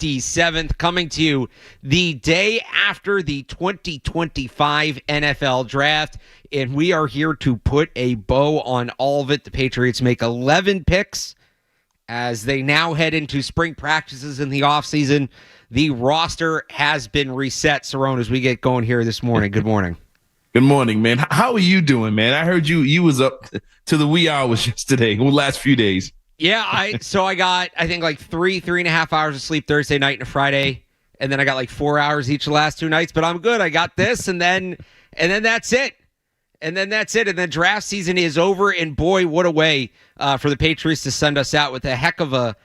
27th, coming to you the day after the 2025 NFL Draft, and we are here to put a bow on all of it. The Patriots make 11 picks as they now head into spring practices in the offseason. The roster has been reset. Cerrone, as we get going here this morning. Good morning. Good morning, man. How are you doing, man? I heard you was up to the wee hours yesterday, the last few days. Yeah, I got, I think, like three and a half hours of sleep Thursday night and Friday, and then I got like 4 hours each of the last 2 nights, but I'm good. I got this, and then that's it. And then that's it. And then draft season is over, and boy, what a way for the Patriots to send us out with a heck of a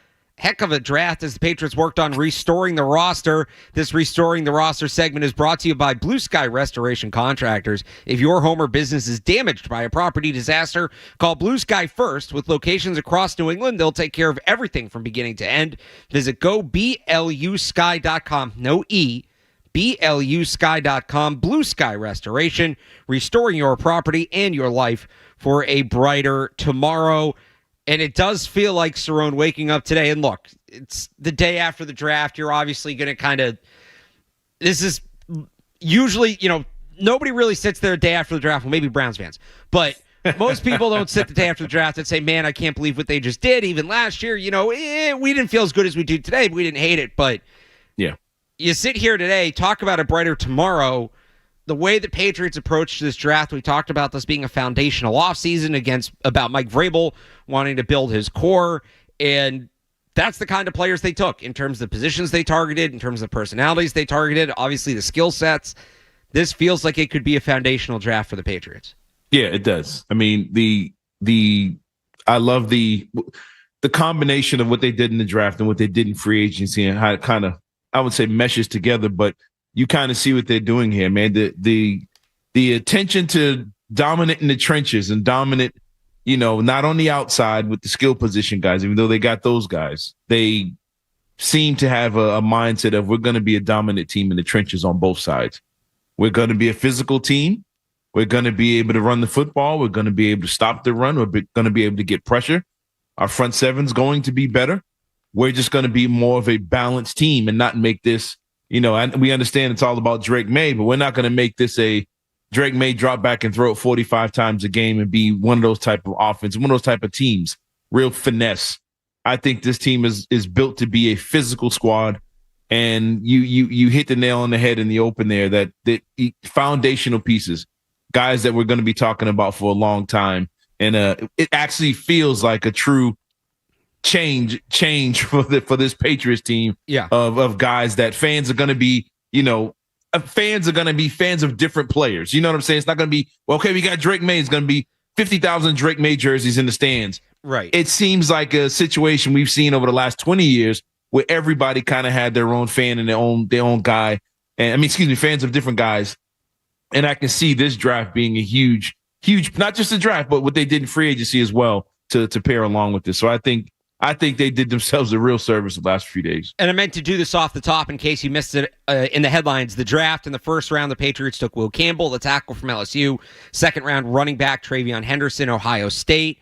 draft as the Patriots worked on restoring the roster. This Restoring the Roster segment is brought to you by Blue Sky Restoration Contractors. If your home or business is damaged by a property disaster, call Blue Sky first. With locations across New England, they'll take care of everything from beginning to end. Visit goblusky.com. No E. BLUsky.com. Blue Sky Restoration, restoring your property and your life for a brighter tomorrow. And it does feel like, Cerrone, waking up today. And look, it's the day after the draft. You're obviously going to this is usually, nobody really sits there the day after the draft. Well, maybe Browns fans. But most people don't sit the day after the draft and say, man, I can't believe what they just did. Even last year, we didn't feel as good as we do today. But we didn't hate it. But yeah, you sit here today, talk about a brighter tomorrow. The way the Patriots approached this draft, we talked about this being a foundational offseason about Mike Vrabel wanting to build his core, and that's the kind of players they took in terms of the positions they targeted, in terms of the personalities they targeted, obviously the skill sets. This feels like it could be a foundational draft for the Patriots. Yeah, it does. I mean, I love the combination of what they did in the draft and what they did in free agency and how it kind of, I would say, meshes together, but you kind of see what they're doing here, man. The attention to dominant in the trenches and dominant, not on the outside with the skill position guys, even though they got those guys, they seem to have a mindset of we're going to be a dominant team in the trenches on both sides. We're going to be a physical team. We're going to be able to run the football. We're going to be able to stop the run. We're going to be able to get pressure. Our front seven's going to be better. We're just going to be more of a balanced team and not make this, and we understand it's all about Drake May, but we're not going to make this a Drake May drop back and throw it 45 times a game and be one of those type of offense, one of those type of teams, real finesse. I think this team is built to be a physical squad, and you hit the nail on the head in the open there that foundational pieces, guys that we're going to be talking about for a long time. And it actually feels like a true change for this Patriots team. Yeah. Of guys that fans are going to be, fans are going to be fans of different players. You know what I'm saying? It's not going to be, well, okay, we got Drake May. It's going to be 50,000 Drake May jerseys in the stands. Right. It seems like a situation we've seen over the last 20 years where everybody kind of had their own fan and their own guy. And fans of different guys. And I can see this draft being a huge, not just the draft, but what they did in free agency as well to pair along with this. So I think they did themselves a real service the last few days. And I meant to do this off the top in case you missed it in the headlines. The draft in the first round, the Patriots took Will Campbell, the tackle from LSU. Second round, running back Travion Henderson, Ohio State.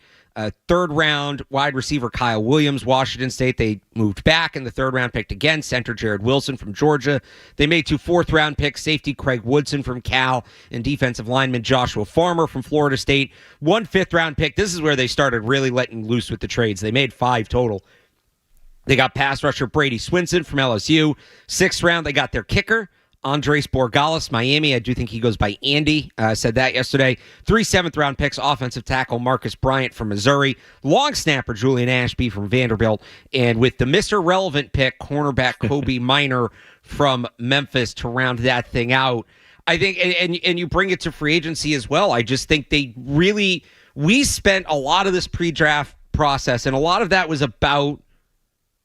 Third round, wide receiver Kyle Williams, Washington State. They moved back in the third round, picked again center Jared Wilson from Georgia. They made 2 fourth-round picks, safety Craig Woodson from Cal and defensive lineman Joshua Farmer from Florida State. 1 fifth-round pick. This is where they started really letting loose with the trades. They made 5 total. They got pass rusher Brady Swinson from LSU. 6th round, they got their kicker, Andres Borregales, Miami. I do think he goes by Andy. Said that yesterday. 3 seventh-round picks, offensive tackle Marcus Bryant from Missouri. Long snapper Julian Ashby from Vanderbilt. And with the Mr. Relevant pick, cornerback Kobe Minor from Memphis to round that thing out. I think, and you bring it to free agency as well. I just think we spent a lot of this pre-draft process, and a lot of that was about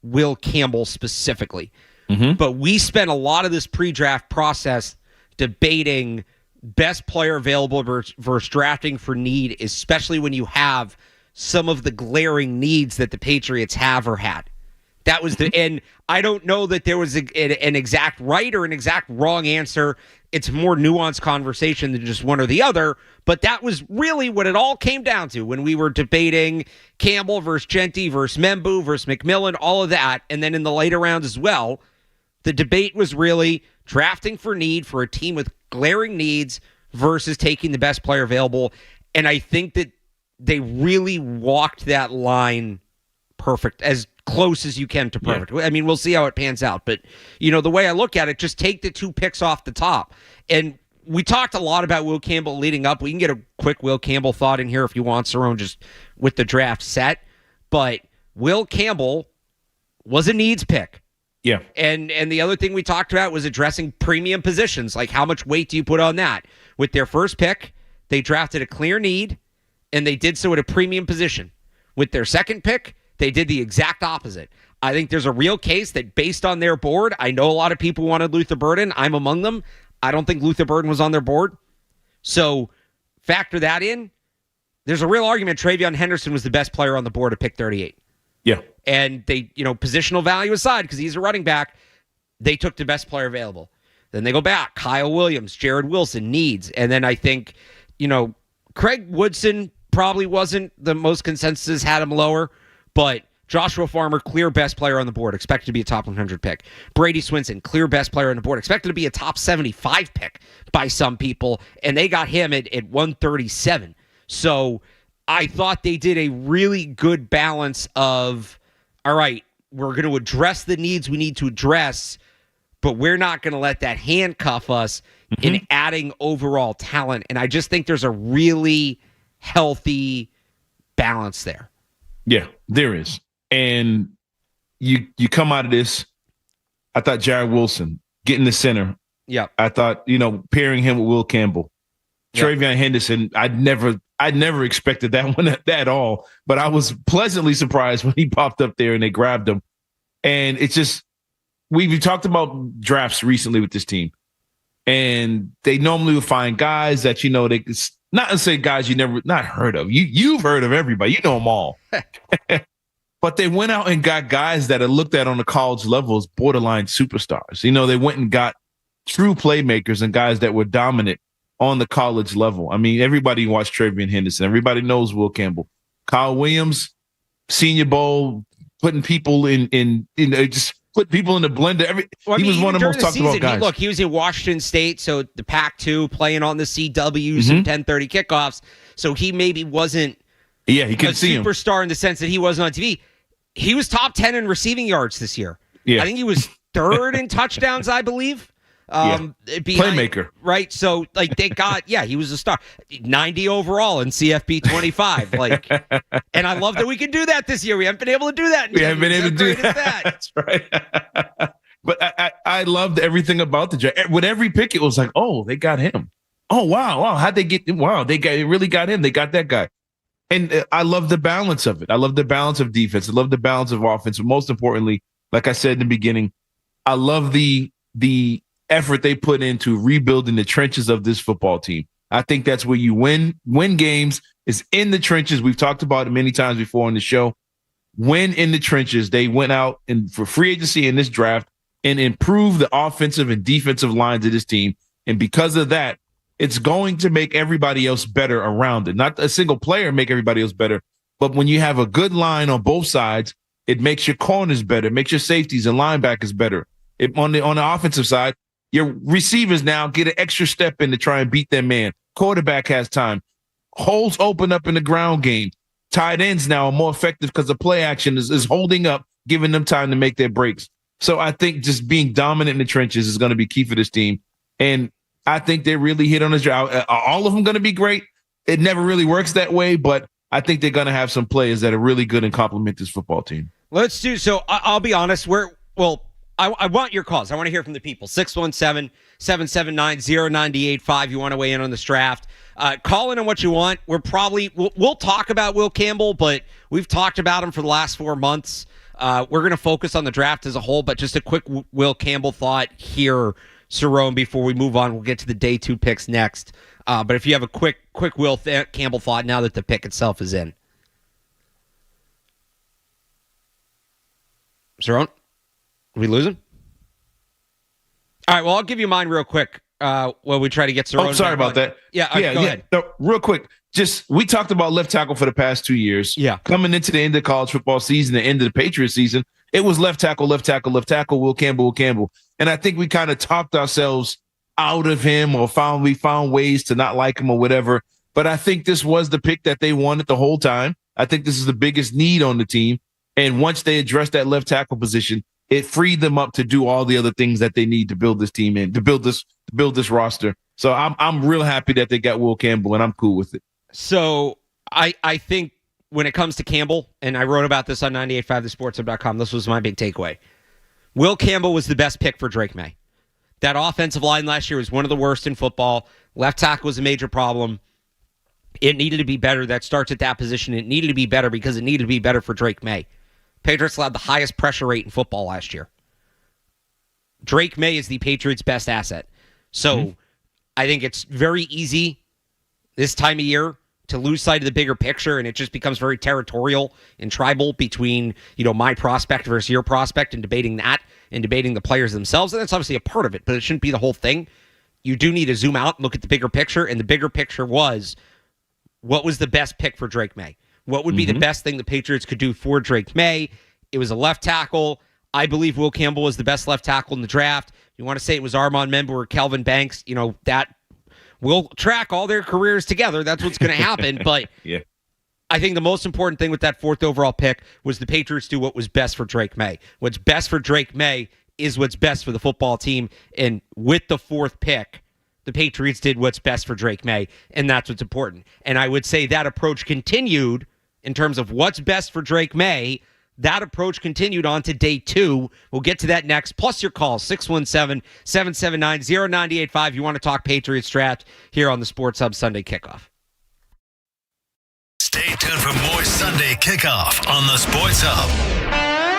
Will Campbell specifically. Mm-hmm. But we spent a lot of this pre-draft process debating best player available versus drafting for need, especially when you have some of the glaring needs that the Patriots have or had. That was and I don't know that there was an exact right or an exact wrong answer. It's a more nuanced conversation than just one or the other, but that was really what it all came down to when we were debating Campbell versus Genty versus Membu versus McMillan, all of that. And then in the later rounds as well, The debate was really drafting for need for a team with glaring needs versus taking the best player available. And I think that they really walked that line perfect, as close as you can to perfect. Yeah. I mean, we'll see how it pans out. But, the way I look at it, just take the 2 picks off the top. And we talked a lot about Will Campbell leading up. We can get a quick Will Campbell thought in here if you want, Cerrone, just with the draft set. But Will Campbell was a needs pick. Yeah. And the other thing we talked about was addressing premium positions. Like, how much weight do you put on that? With their first pick, they drafted a clear need, and they did so at a premium position. With their second pick, they did the exact opposite. I think there's a real case that based on their board, I know a lot of people wanted Luther Burden. I'm among them. I don't think Luther Burden was on their board. So factor that in. There's a real argument TreVeyon Henderson was the best player on the board at pick 38. Yeah. And they, positional value aside, because he's a running back, they took the best player available. Then they go back. Kyle Williams, Jared Wilson, needs. And then I think, Craig Woodson probably wasn't the most consensus, had him lower, but Joshua Farmer, clear best player on the board, expected to be a top 100 pick. Brady Swinson, clear best player on the board, expected to be a top 75 pick by some people, and they got him at 137. So I thought they did a really good balance of, all right, we're going to address the needs we need to address, but we're not going to let that handcuff us in adding overall talent. And I just think there's a really healthy balance there. Yeah, there is. And you come out of this, I thought Jared Wilson getting the center. Yeah. I thought, pairing him with Will Campbell. TreVeyon Henderson, I'd never expected that one at all, but I was pleasantly surprised when he popped up there and they grabbed him. And it's just, we've talked about drafts recently with this team, and they normally would find guys that, they not to say guys you never not heard of. You've heard of everybody. You know them all. But they went out and got guys that are looked at on the college level as borderline superstars. They went and got true playmakers and guys that were dominant on the college level. I mean, everybody watched TreVeyon Henderson. Everybody knows Will Campbell. Kyle Williams, Senior Bowl, putting people in just put people in the blender. He was one of the most talked about guys. He was in Washington State, so the Pac-2, playing on the CWs and 10:30 kickoffs. So he maybe wasn't he could see him. Superstar in the sense that he wasn't on TV. He was top 10 in receiving yards this year. Yeah. I think he was third in touchdowns, I believe. Playmaker. Right? So, they got, he was a star. 90 overall in CFP 25. And I love that we can do that this year. We haven't been able to do that. We haven't been able to do that. That's right. But I loved everything about the draft. With every pick, it was like, oh, they got him. Oh, wow. How'd they get him? Wow, they really got him. They got that guy. And I love the balance of it. I love the balance of defense. I love the balance of offense. But most importantly, like I said in the beginning, I love the effort they put into rebuilding the trenches of this football team. I think that's where you win games, is in the trenches. We've talked about it many times before on the show. Win in the trenches. They went out and for free agency in this draft and improved the offensive and defensive lines of this team. And because of that, it's going to make everybody else better around it. Not a single player make everybody else better, but when you have a good line on both sides, it makes your corners better, it makes your safeties and linebackers better. On the offensive side, your receivers now get an extra step in to try and beat their man. Quarterback has time. Holes open up in the ground game. Tight ends now are more effective because the play action is holding up, giving them time to make their breaks. So I think just being dominant in the trenches is going to be key for this team. And I think they really hit on this job. Are all of them going to be great? It never really works that way, but I think they're going to have some players that are really good and complement this football team. Let's do so. I'll be honest. I want your calls. I want to hear from the people. 617-779-0985. You want to weigh in on this draft. Call in on what you want. We'll talk about Will Campbell, but we've talked about him for the last 4 months. We're going to focus on the draft as a whole, but just a quick Will Campbell thought here, Cerrone, before we move on. We'll get to the day 2 picks next. But if you have a quick Will Campbell thought now that the pick itself is in. Cerrone? Did we lose him? All right, well, I'll give you mine real quick while we try to get Cerrone. Oh, sorry about that. Go ahead. No, real quick. We talked about left tackle for the past 2 years. Yeah. Coming into the end of college football season, the end of the Patriots season, it was left tackle, Will Campbell. And I think we kind of talked ourselves out of him, or we found ways to not like him or whatever. But I think this was the pick that they wanted the whole time. I think this is the biggest need on the team. And once they addressed that left tackle position, it freed them up to do all the other things that they need to build this team in, to build this roster. So I'm real happy that they got Will Campbell, and I'm cool with it. So I think when it comes to Campbell, and I wrote about this on 985thesportshub.com, this was my big takeaway. Will Campbell was the best pick for Drake May. That offensive line last year was one of the worst in football. Left tackle was a major problem. It needed to be better. That starts at that position. It needed to be better because it needed to be better for Drake May. Patriots allowed the highest pressure rate in football last year. Drake May is the Patriots' best asset. So I think it's very easy this time of year to lose sight of the bigger picture, and it just becomes very territorial and tribal between, my prospect versus your prospect, and debating that and debating the players themselves. And that's obviously a part of it, but it shouldn't be the whole thing. You do need to zoom out and look at the bigger picture, and the bigger picture was, what was the best pick for Drake May? What would be the best thing the Patriots could do for Drake May? It was a left tackle. I believe Will Campbell was the best left tackle in the draft. You want to say it was Armand Member or Kelvin Banks, that we'll track all their careers together. That's what's going to happen. But yeah. I think the most important thing with that 4th overall pick was the Patriots do what was best for Drake May. What's best for Drake May is what's best for the football team. And with the 4th pick, the Patriots did what's best for Drake May, and that's what's important. And I would say that approach continued in terms of what's best for Drake May. That approach continued on to day 2. We'll get to that next. Plus your calls, 617-779-0985. You want to talk Patriots draft here on the Sports Hub Sunday Kickoff. Stay tuned for more Sunday Kickoff on the Sports Hub.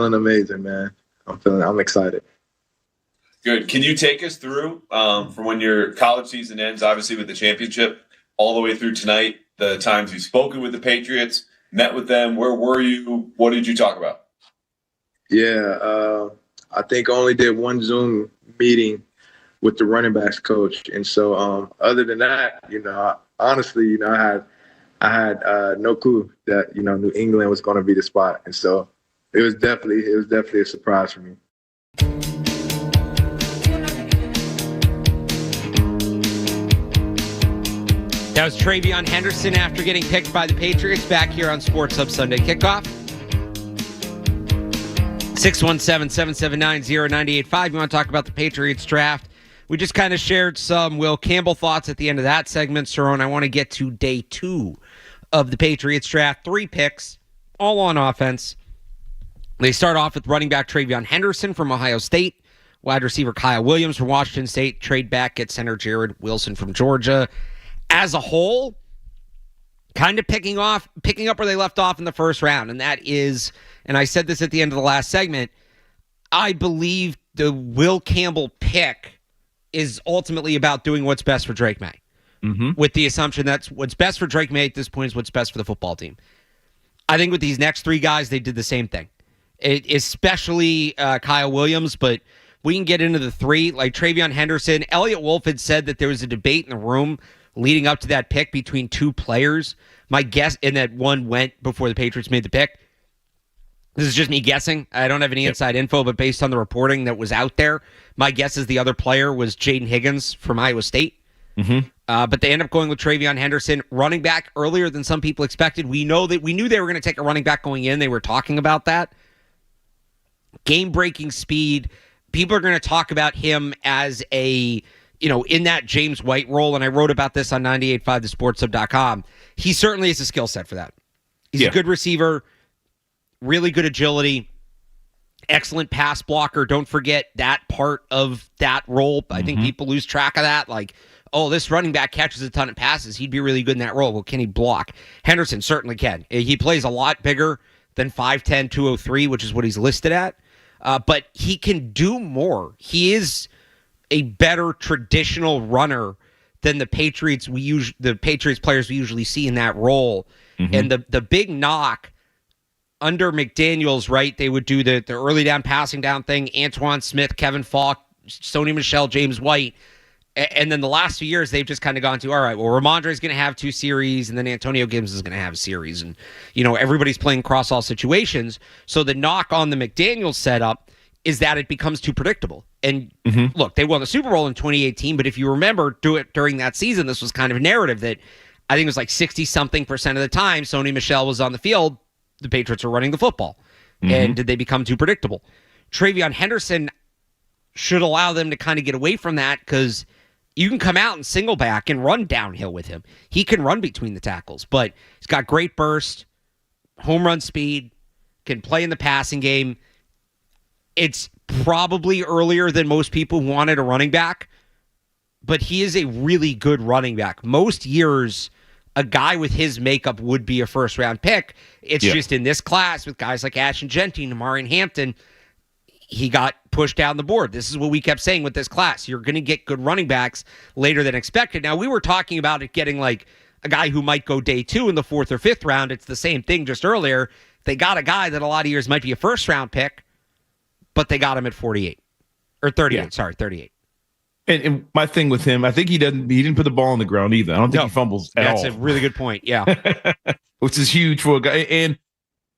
feeling amazing, man. I'm excited. Good. Can you take us through from when your college season ends, obviously with the championship, all the way through tonight, the times you've spoken with the Patriots, met with them, where were you? What did you talk about? Yeah, I think I only did one Zoom meeting with the running backs coach. And so other than that, honestly, I had no clue that, New England was going to be the spot. And so it was definitely a surprise for me. That was Travion Henderson after getting picked by the Patriots back here on Sports Hub Sunday Kickoff. 617-779-0985. You want to talk about the Patriots draft? We just kind of shared some Will Campbell thoughts at the end of that segment, Cerrone. I want to get to day 2 of the Patriots draft. 3 picks, all on offense. They start off with running back Travion Henderson from Ohio State, wide receiver Kyle Williams from Washington State, trade back, get center Jared Wilson from Georgia. As a whole, kind of picking up where they left off in the first round, and that is, and I said this at the end of the last segment, I believe the Will Campbell pick is ultimately about doing what's best for Drake May, with the assumption that's what's best for Drake May at this point is what's best for the football team. I think with these next 3 guys, they did the same thing, especially Kyle Williams, but we can get into the 3, like Travion Henderson. Elliot Wolf had said that there was a debate in the room leading up to that pick between 2 players. My guess, and that one went before the Patriots made the pick. This is just me guessing. I don't have any inside info, but based on the reporting that was out there, my guess is the other player was Jaden Higgins from Iowa State. But they end up going with Travion Henderson, running back earlier than some people expected. We knew they were going to take a running back going in. They were talking about that. Game-breaking speed. People are going to talk about him as a, in that James White role, and I wrote about this on 985thesportshub.com. He certainly has a skill set for that. He's a good receiver, really good agility, excellent pass blocker. Don't forget that part of that role. I think people lose track of that. Like, oh, this running back catches a ton of passes. He'd be really good in that role. Well, can he block? Henderson certainly can. He plays a lot bigger than 5'10", 203, which is what he's listed at. But he can do more. He is a better traditional runner than the Patriots players we usually see in that role. And the big knock under McDaniels, right? They would do the early down passing down thing. Antoine Smith, Kevin Falk, Sony Michel, James White. And then the last few years, they've just kind of gone to, all right, well, Ramondre's going to have 2 series, and then Antonio Gibbs is going to have a series. And, everybody's playing across all situations. So the knock on the McDaniels setup is that it becomes too predictable. And look, they won the Super Bowl in 2018, but if you remember during that season, this was kind of a narrative that I think it was like 60-something% of the time Sony Michel was on the field, the Patriots were running the football. And did they become too predictable? Travion Henderson should allow them to kind of get away from that because you can come out and single back and run downhill with him. He can run between the tackles, but he's got great burst, home run speed, can play in the passing game. It's probably earlier than most people wanted a running back, but he is a really good running back. Most years, a guy with his makeup would be a first-round pick. It's just in this class with guys like Ashton Genty and Amari Hampton, he got pushed down the board. This is what we kept saying with this class. You're going to get good running backs later than expected. Now, we were talking about it getting like a guy who might go day 2 in the 4th or 5th round. It's the same thing just earlier. They got a guy that a lot of years might be a first-round pick, but they got him at 48. Or 38, 38. And my thing with him, I think he didn't put the ball on the ground either. I don't think he fumbles at all. That's a really good point, yeah. Which is huge for a guy. And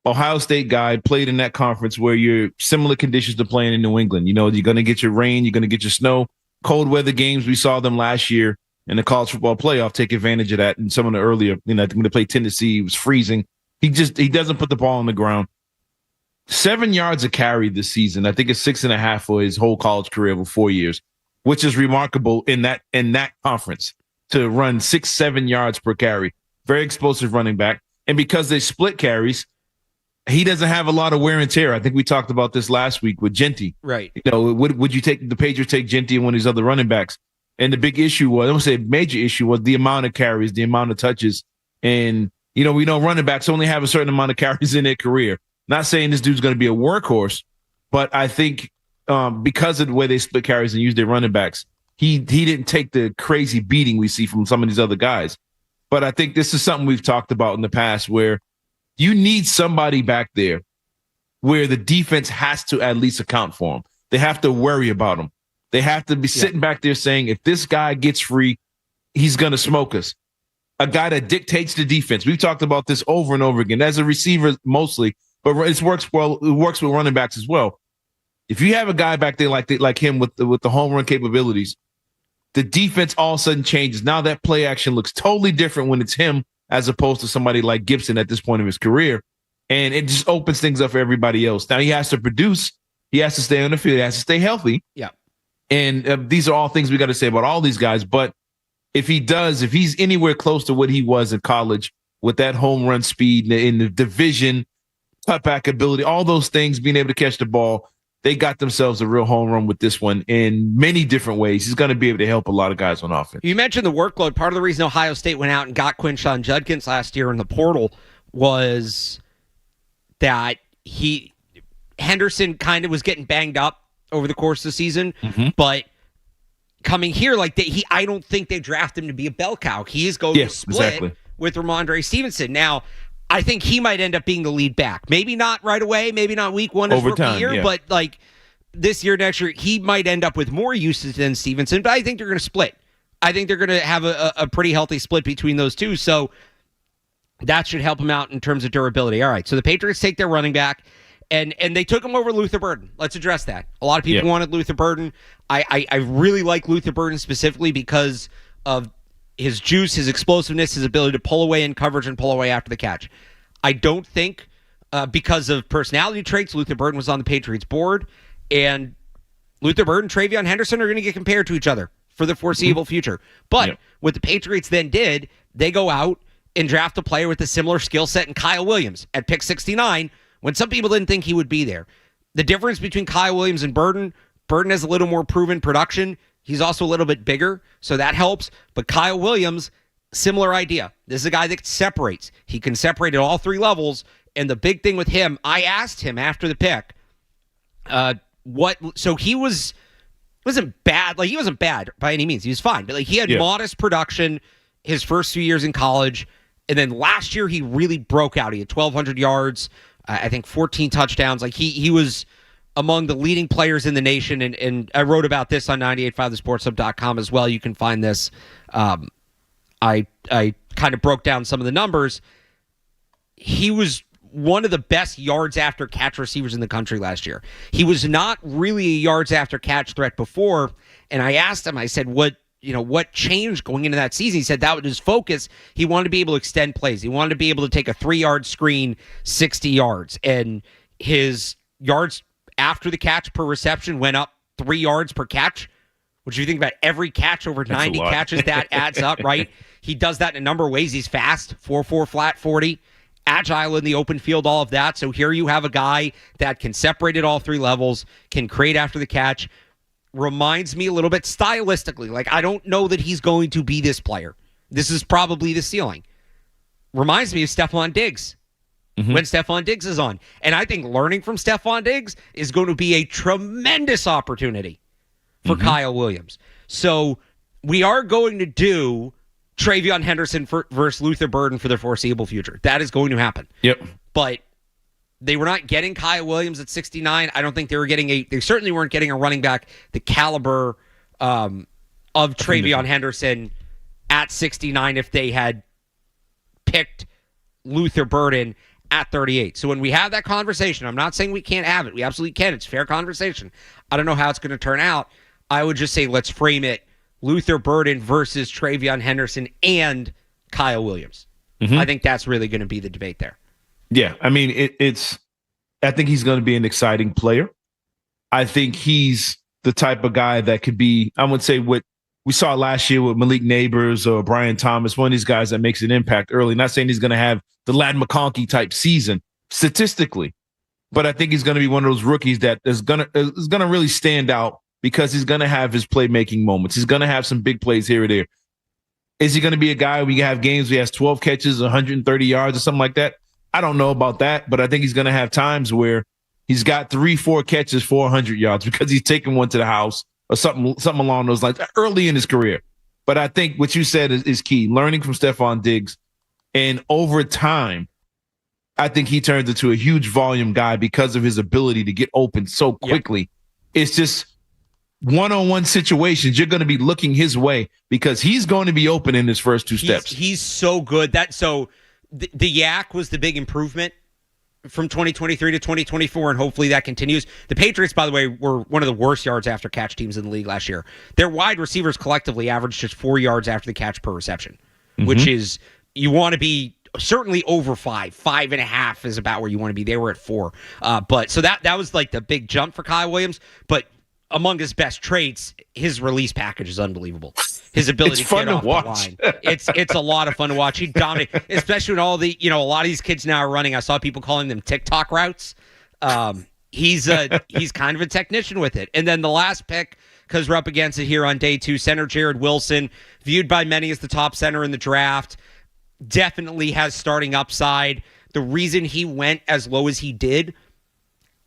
Ohio State guy played in that conference where you're similar conditions to playing in New England. You're going to get your rain, you're going to get your snow, cold weather games. We saw them last year in the college football playoff take advantage of that. And some of the earlier, when they played Tennessee, it was freezing. He doesn't put the ball on the ground. 7 yards a carry this season. I think it's 6.5 for his whole college career over 4 years, which is remarkable in that conference to run 6-7 yards per carry. Very explosive running back. And because they split carries, he doesn't have a lot of wear and tear. I think we talked about this last week with Genty. Right. Would you take the Patriots take Genty and one of these other running backs? And the big issue was, I don't say major issue, was the amount of carries, the amount of touches. And, we know running backs only have a certain amount of carries in their career. Not saying this dude's going to be a workhorse, but I think because of the way they split carries and use their running backs, he didn't take the crazy beating we see from some of these other guys. But I think this is something we've talked about in the past where you need somebody back there where the defense has to at least account for him. They have to worry about him. They have to be sitting back there saying, if this guy gets free, he's going to smoke us. A guy that dictates the defense. We've talked about this over and over again as a receiver mostly, but it works well. It works with running backs as well. If you have a guy back there like him with the home run capabilities, the defense all of a sudden changes. Now that play action looks totally different when it's him as opposed to somebody like Gibson at this point of his career. And it just opens things up for everybody else. Now he has to produce. He has to stay on the field. He has to stay healthy. Yeah. And these are all things we got to say about all these guys. But if he's anywhere close to what he was in college with that home run speed in the division, cutback ability, all those things, being able to catch the ball, they got themselves a real home run with this one in many different ways. He's going to be able to help a lot of guys on offense. You mentioned the workload. Part of the reason Ohio State went out and got Quinshon Judkins last year in the portal was that Henderson kind of was getting banged up over the course of the season, but coming here, I don't think they draft him to be a bell cow. He is going to split with Ramondre Stevenson. Now, I think he might end up being the lead back. Maybe not right away, maybe not week one of rookie year, but this year, next year, he might end up with more usage than Stevenson, but I think they're going to split. I think they're going to have a pretty healthy split between those two, so that should help him out in terms of durability. All right, so the Patriots take their running back, and they took him over Luther Burden. Let's address that. A lot of people wanted Luther Burden. I really like Luther Burden specifically because of his juice, his explosiveness, his ability to pull away in coverage and pull away after the catch. I don't think because of personality traits, Luther Burden was on the Patriots board, and Luther Burden and TreVeyon Henderson are going to get compared to each other for the foreseeable future. But what the Patriots then did, they go out and draft a player with a similar skill set in Kyle Williams at pick 69 when some people didn't think he would be there. The difference between Kyle Williams and Burden has a little more proven production. He's also a little bit bigger, so that helps. But Kyle Williams, similar idea. This is a guy that separates. He can separate at all three levels. And the big thing with him, I asked him after the pick, so he wasn't bad. He wasn't bad by any means. He was fine. But he had modest production his first few years in college. And then last year, he really broke out. He had 1,200 yards, I think 14 touchdowns. He was among the leading players in the nation, and I wrote about this on 985thesportshub.com as well. You can find this. I kind of broke down some of the numbers. He was one of the best yards after catch receivers in the country last year. He was not really a yards after catch threat before, and I asked him, I said, what changed going into that season? He said that was his focus. He wanted to be able to extend plays. He wanted to be able to take a 3-yard screen 60 yards, and his yards after the catch per reception went up 3 yards per catch, which if you think about every catch over 90 catches, that adds up, right? He does that in a number of ways. He's fast, 4.4 flat 40, agile in the open field, all of that. So here you have a guy that can separate at all three levels, can create after the catch. Reminds me a little bit stylistically. I don't know that he's going to be this player. This is probably the ceiling. Reminds me of Stephon Diggs. When Stephon Diggs is on. And I think learning from Stephon Diggs is going to be a tremendous opportunity for Kyle Williams. So we are going to do TreVeyon Henderson versus Luther Burden for the foreseeable future. That is going to happen. Yep. But they were not getting Kyle Williams at 69. I don't think they certainly weren't getting a running back the caliber of TreVeyon Henderson at 69 if they had picked Luther Burden at 38. So when we have that conversation, I'm not saying we can't have it. We absolutely can. It's a fair conversation. I don't know how it's going to turn out. I would just say let's frame it Luther Burden versus TreVeyon Henderson and Kyle Williams. I think that's really going to be the debate there. Yeah, I mean, I think he's going to be an exciting player. I think he's the type of guy that could be, I would say, what we saw last year with Malik Neighbors or Brian Thomas, one of these guys that makes an impact early. Not saying he's going to have the Ladd McConkey type season statistically, but I think he's going to be one of those rookies that is going to really stand out because he's going to have his playmaking moments. He's going to have some big plays here or there. Is he going to be a guy we have games where he has 12 catches, 130 yards or something like that? I don't know about that, but I think he's going to have times where he's got 3-4 catches, 400 yards because he's taking one to the house or something along those lines early in his career. But I think what you said is key, learning from Stephon Diggs. And over time, I think he turns into a huge volume guy because of his ability to get open so quickly. Yep. It's just one-on-one situations. You're going to be looking his way because he's going to be open in his first two steps. He's so good. The yak was the big improvement from 2023 to 2024, and hopefully that continues. The Patriots, by the way, were one of the worst yards after catch teams in the league last year. Their wide receivers collectively averaged just 4 yards after the catch per reception, which is, you want to be certainly over 5. 5.5 is about where you want to be. They were at 4. But so that was like the big jump for Kyle Williams. But among his best traits, his release package is unbelievable. His ability to get off the line. It's a lot of fun to watch. He dominates, especially when all the, a lot of these kids now are running. I saw people calling them TikTok routes. He's kind of a technician with it. And then the last pick, because we're up against it here on day 2, center Jared Wilson, viewed by many as the top center in the draft, definitely has starting upside. The reason he went as low as he did,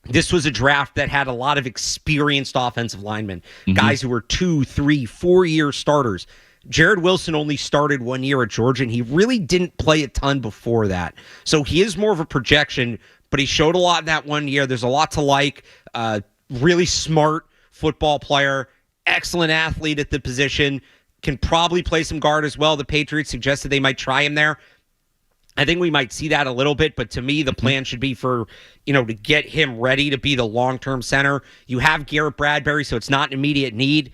this was a draft that had a lot of experienced offensive linemen, guys who were 2, 3, 4-year starters. Jared Wilson only started 1 year at Georgia, and he really didn't play a ton before that. So he is more of a projection, but he showed a lot in that 1 year. There's a lot to like. Really smart football player, excellent athlete at the position, can probably play some guard as well. The Patriots suggested they might try him there. I think we might see that a little bit, but to me, the plan should be for, to get him ready to be the long-term center. You have Garrett Bradbury, so it's not an immediate need.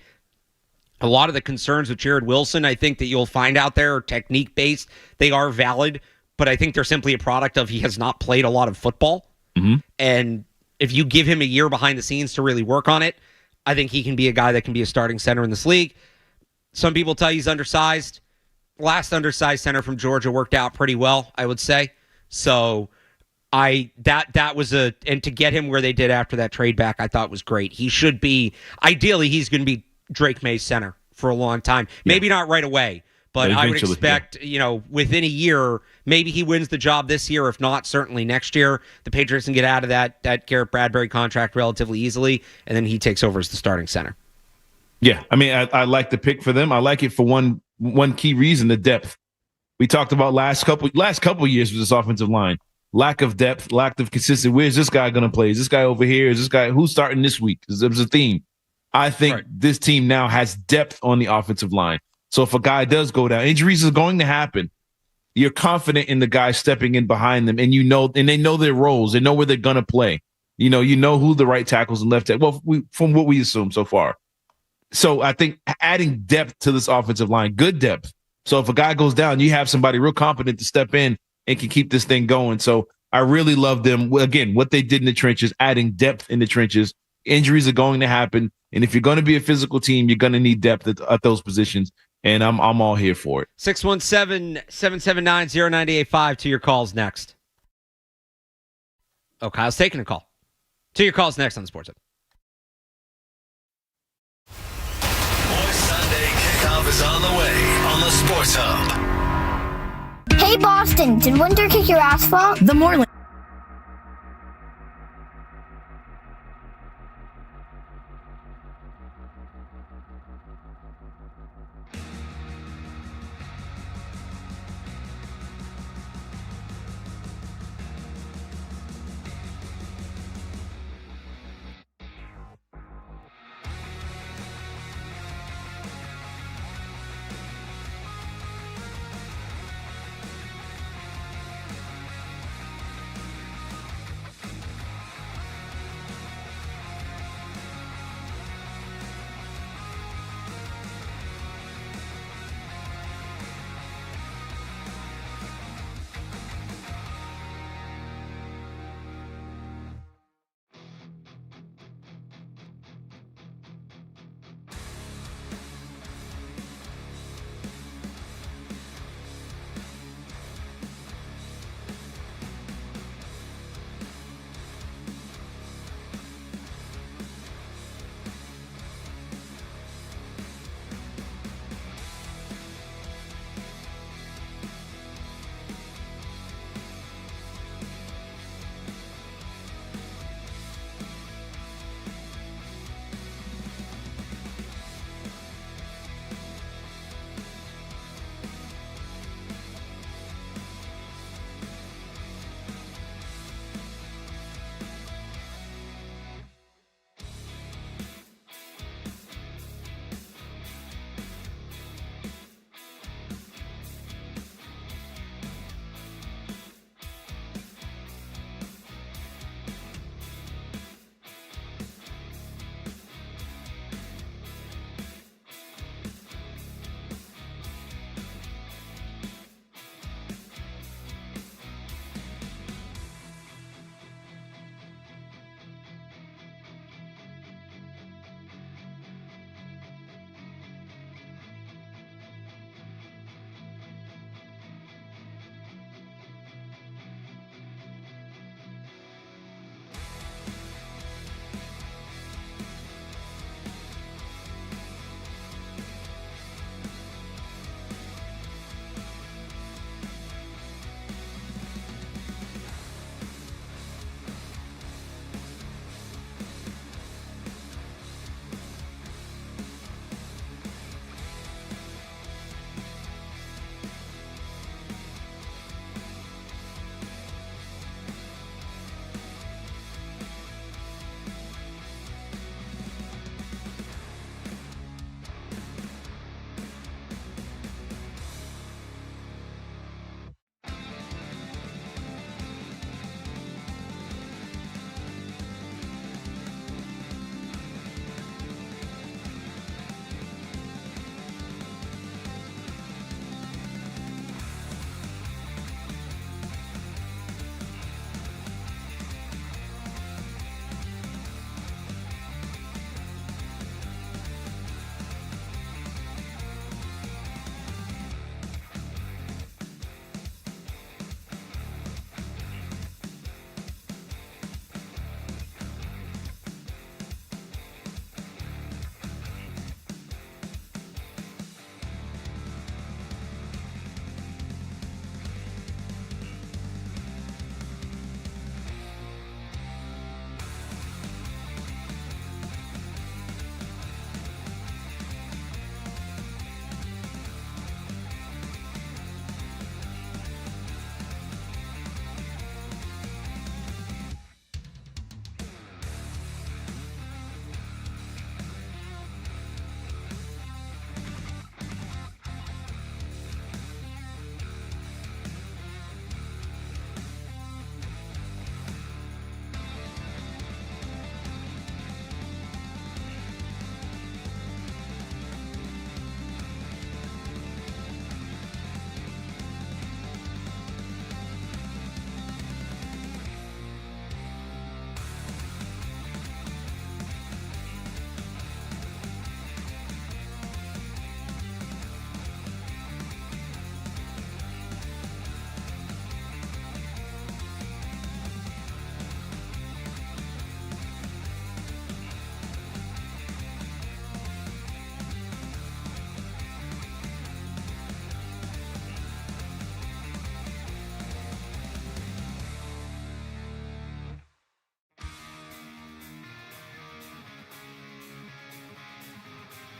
A lot of the concerns with Jared Wilson, I think that you'll find out there are technique-based. They are valid, but I think they're simply a product of he has not played a lot of football. And if you give him a year behind the scenes to really work on it, I think he can be a guy that can be a starting center in this league. Some people tell you he's undersized. Last undersized center from Georgia worked out pretty well, I would say. So that was and to get him where they did after that trade back, I thought was great. He should be, ideally, he's going to be Drake May's center for a long time. Maybe not right away, but I would expect, within a year, maybe he wins the job this year. If not, certainly next year. The Patriots can get out of that Garrett Bradbury contract relatively easily, and then he takes over as the starting center. Yeah, I mean, I like the pick for them. I like it for one key reason, the depth. We talked about last couple years with this offensive line. Lack of depth, lack of consistency. Where's this guy going to play? Is this guy over here? Is this guy who's starting this week? There's a theme. I think this team now has depth on the offensive line. So if a guy does go down, injuries are going to happen. You're confident in the guy stepping in behind them, and and they know their roles. They know where they're going to play. You know who the right tackles and left tackles. Well, from what we assume so far. So I think adding depth to this offensive line, good depth. So if a guy goes down, you have somebody real competent to step in and can keep this thing going. So I really love them. Again, what they did in the trenches, adding depth in the trenches. Injuries are going to happen. And if you're going to be a physical team, you're going to need depth at those positions. And I'm all here for it. 617-779-0985 to your calls next. Oh, Kyle's taking a call. To your calls next on the Sports Hub. Sunday Kickoff is on the way on the Sports Hub. Hey Boston, did winter kick your asphalt? The Moreland.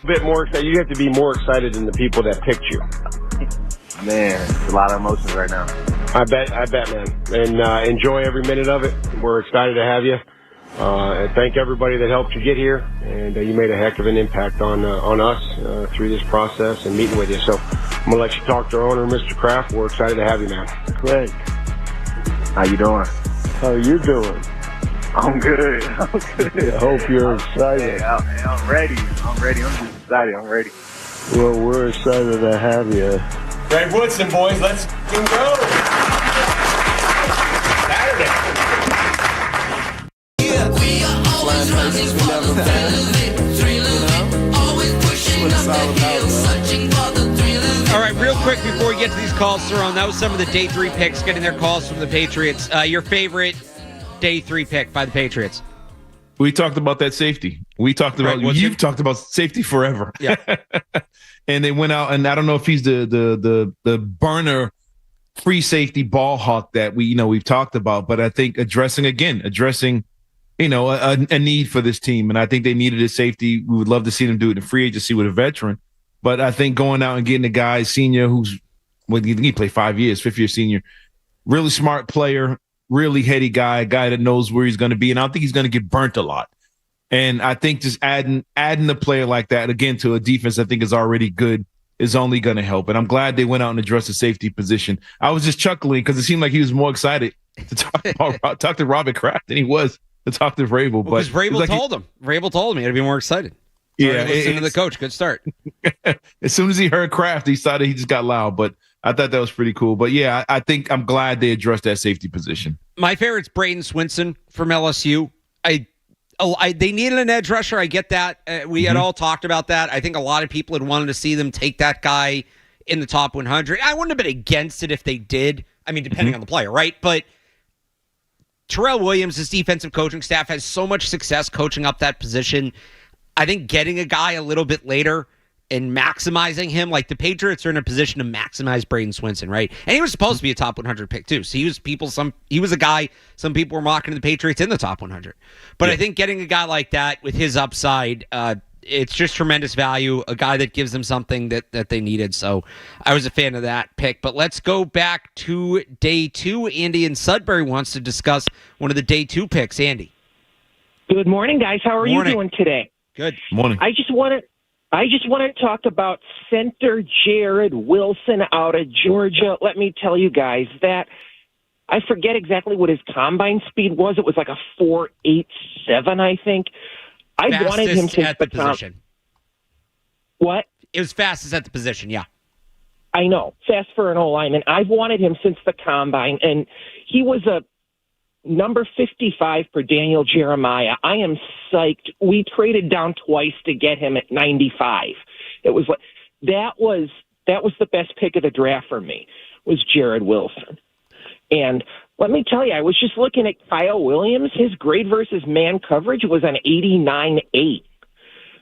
A bit more excited. You have to be more excited than the people that picked you. Man, it's a lot of emotions right now. I bet, man. And enjoy every minute of it. We're excited to have you. And thank everybody that helped you get here. And you made a heck of an impact on us through this process and meeting with you. So I'm going to let you talk to our owner, Mr. Kraft. We're excited to have you, man. Great. How you doing? How you doing? I'm good. I hope you're excited. I'm ready. I'm just excited. I'm ready. Well, we're excited to have you. Greg Woodson, boys, let's go. Saturday. Yeah, we are always running for the thrill of it. Always pushing up the hill, searching for the thrill of it. All right, real quick before we get to these calls, Cerrone, that was some of the day 3 picks getting their calls from the Patriots. Your favorite day 3 pick by the Patriots? We talked about that safety. We talked about you've talked about safety forever. Yeah. And they went out, and I don't know if he's the burner free safety ball hawk that we've talked about, but I think addressing a need for this team, and I think they needed a safety. We would love to see them do it in free agency with a veteran, but I think going out and getting a guy senior who's he played 5 years, 5th-year senior, really smart player, really heady guy that knows where he's going to be, and I don't think he's going to get burnt a lot. And I think just adding a player like that, again, to a defense I think is already good is only going to help. And I'm glad they went out and addressed the safety position. I was just chuckling because it seemed like he was more excited to talk to Robert Kraft than he was to talk to Vrabel. Because Vrabel told him. Vrabel told him he had to be more excited. Yeah. Listen to the coach. Good start. As soon as he heard Kraft, he started. He just got loud. But I thought that was pretty cool. But, yeah, I think I'm glad they addressed that safety position. My favorite's Braden Swinson from LSU. They needed an edge rusher. I get that. We had all talked about that. I think a lot of people had wanted to see them take that guy in the top 100. I wouldn't have been against it if they did. I mean, depending on the player, right? But Terrell Williams, his defensive coaching staff, has so much success coaching up that position. I think getting a guy a little bit later and maximizing him, like the Patriots are in a position to maximize Braden Swinson, right? And he was supposed to be a top 100 pick too. So he was a guy some people were mocking the Patriots in the top 100. But I think getting a guy like that with his upside, it's just tremendous value. A guy that gives them something that they needed. So I was a fan of that pick. But let's go back to day 2. Andy in Sudbury wants to discuss one of the day 2 picks. Andy. Good morning, guys. How are you doing today? Good morning. I just want to talk about center Jared Wilson out of Georgia. Let me tell you guys that I forget exactly what his combine speed was. It was like a 4.87, I think. I wanted him since at the position. What? It was fastest at the position, yeah. I know. Fast for an O-lineman. I've wanted him since the combine, and he was a number 55 for Daniel Jeremiah. I am psyched. We traded down twice to get him at 95. It was like that was the best pick of the draft for me, was Jared Wilson. And let me tell you, I was just looking at Kyle Williams. His grade versus man coverage was an 89.8.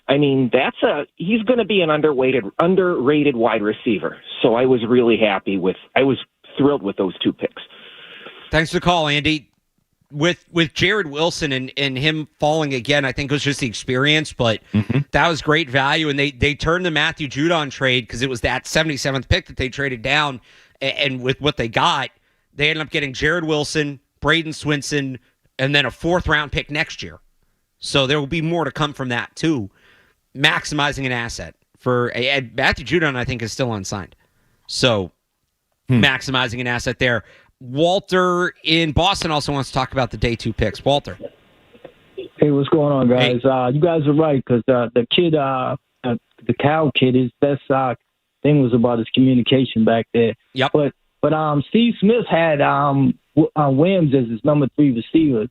I mean, he's going to be an underrated wide receiver. So I was thrilled with those 2 picks. Thanks for the call, Andy. With Jared Wilson and him falling again, I think it was just the experience, but that was great value. And they turned the Matthew Judon trade because it was that 77th pick that they traded down. And with what they got, they ended up getting Jared Wilson, Braden Swinson, and then a 4th-round pick next year. So there will be more to come from that, too. Maximizing an asset. Matthew Judon, I think, is still unsigned. So maximizing an asset there. Walter in Boston also wants to talk about the day 2 picks. Walter. Hey, what's going on, guys? Hey. You guys are right, because the kid, the Cal kid, his best thing was about his communication back there. Yep. But Steve Smith had Williams as his number 3 receiver.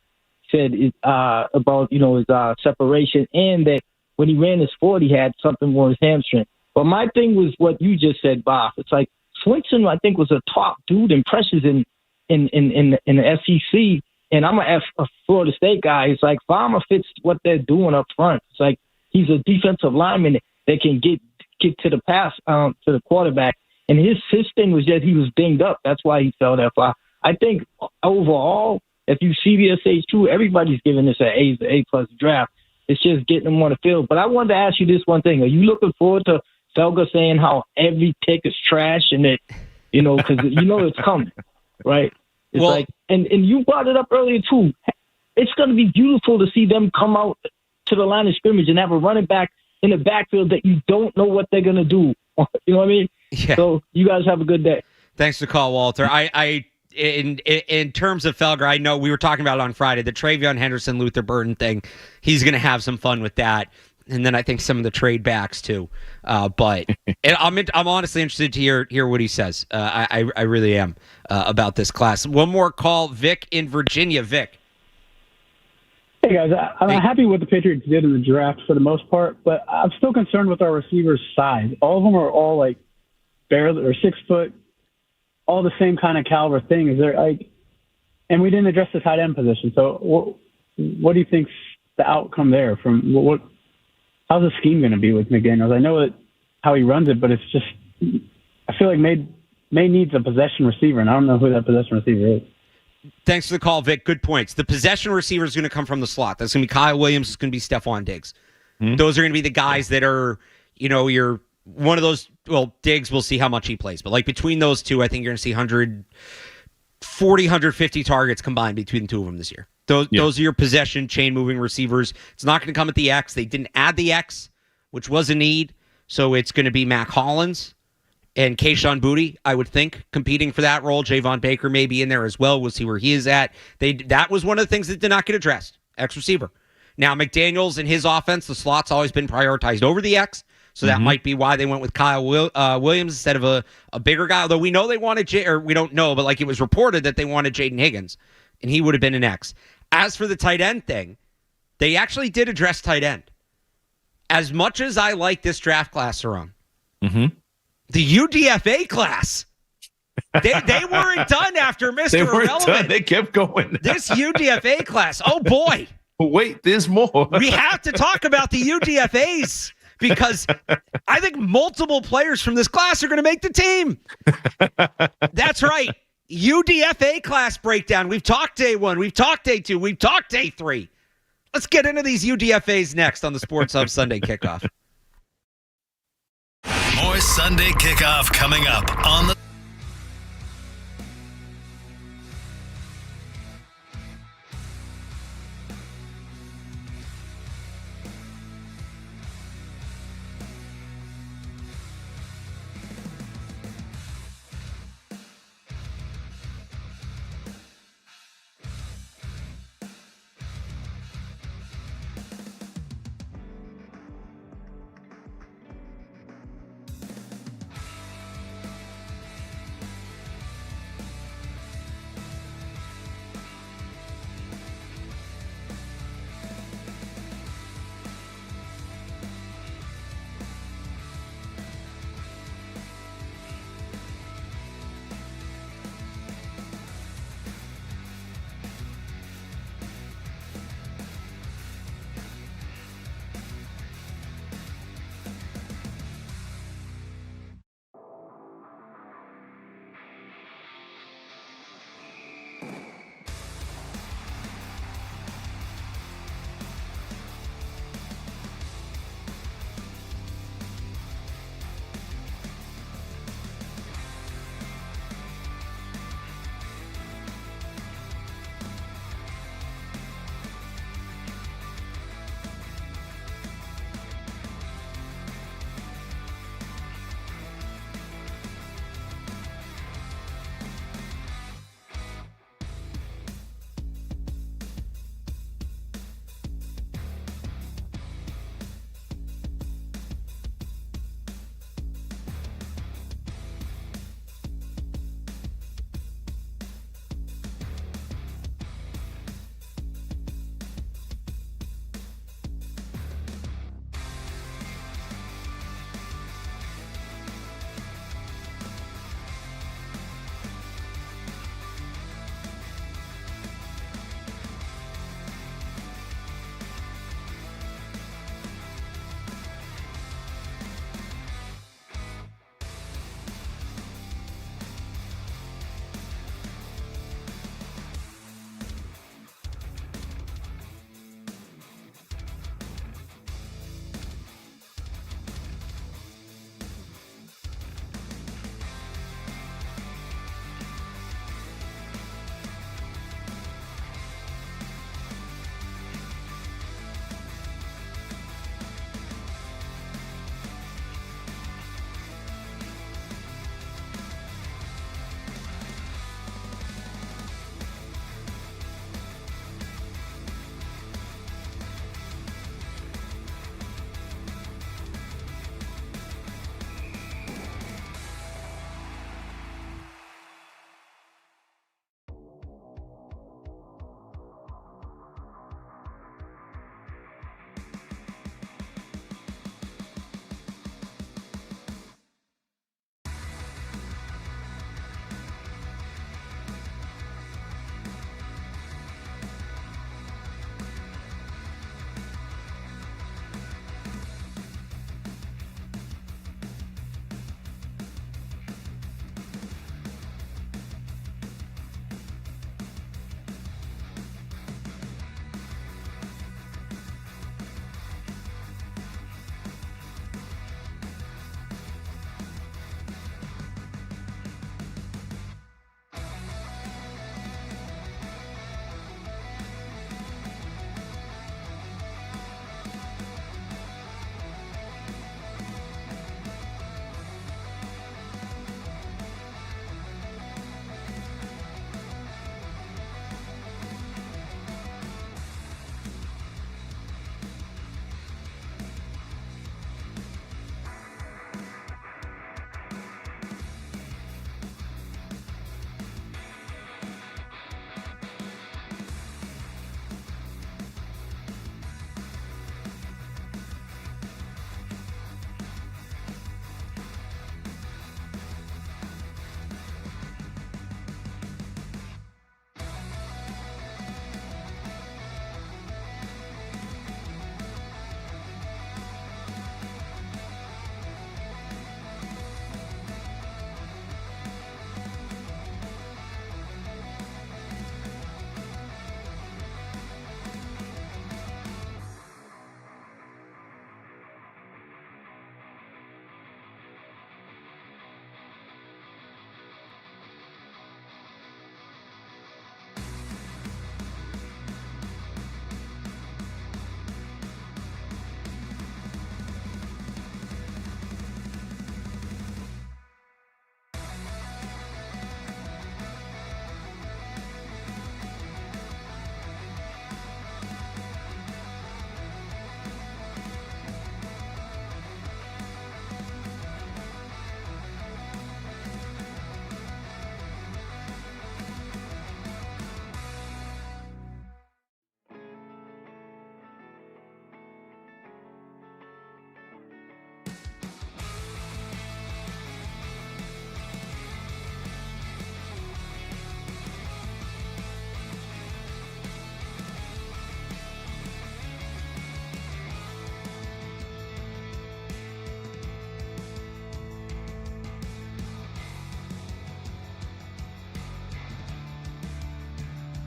Said about his separation, and that when he ran his 40, he had something on his hamstring. But my thing was what you just said, Bob. It's like Swinson, I think, was a top dude in pressures in the SEC, and I'm a Florida State guy. It's like Farmer fits what they're doing up front. It's like he's a defensive lineman that can get to the pass to the quarterback, and his thing was just he was dinged up. That's why he fell that far. I think overall, if you see CBSA true, everybody's giving this an A+ draft. It's just getting them on the field. But I wanted to ask you this one thing. Are you looking forward to Felger saying how every pick is trash and that, because it's coming, right? It's like, and you brought it up earlier too. It's going to be beautiful to see them come out to the line of scrimmage and have a running back in the backfield that you don't know what they're going to do. You know what I mean? Yeah. So you guys have a good day. Thanks for the call, Walter. In terms of Felger, I know we were talking about it on Friday, the Travion Henderson, Luther Burden thing. He's going to have some fun with that. And then I think some of the trade backs too. But I'm honestly interested to hear what he says. I really am about this class. One more call, Vic in Virginia. Vic. Hey guys, I'm happy with what the Patriots did in the draft for the most part, but I'm still concerned with our receivers' size. All of them are all like barely or 6 foot, all the same kind of caliber thing. Is there and we didn't address the tight end position. So what do you think's the outcome there? From how's the scheme going to be with McDaniels? I know how he runs it, but it's just I feel like May needs a possession receiver, and I don't know who that possession receiver is. Thanks for the call, Vic. Good points. The possession receiver is going to come from the slot. That's going to be Kyle Williams. It's going to be Stephon Diggs. Mm-hmm. Those are going to be the guys that are, you're one of those. Well, Diggs, we'll see how much he plays. But between those two, I think you're going to see 140, 150 targets combined between the two of them this year. Those are your possession, chain-moving receivers. It's not going to come at the X. They didn't add the X, which was a need. So it's going to be Mac Hollins and Kayshon Boutte, I would think, competing for that role. Javon Baker may be in there as well. We'll see where he is at. That was one of the things that did not get addressed, X receiver. Now, McDaniels and his offense, the slot's always been prioritized over the X, so that might be why they went with Kyle Williams instead of a bigger guy. Although we know they wanted we don't know, but it was reported that they wanted Jaden Higgins, and he would have been an X. As for the tight end thing, they actually did address tight end. As much as I like this draft class, Cerrone, the UDFA class, they weren't done after Mr. They weren't Irrelevant. done. They kept going. This UDFA class, oh boy. Wait, there's more. We have to talk about the UDFAs because I think multiple players from this class are going to make the team. That's right. UDFA class breakdown. We've talked day 1. We've talked day 2. We've talked day 3. Let's get into these UDFAs next on the Sports Hub Sunday Kickoff. More Sunday Kickoff coming up on the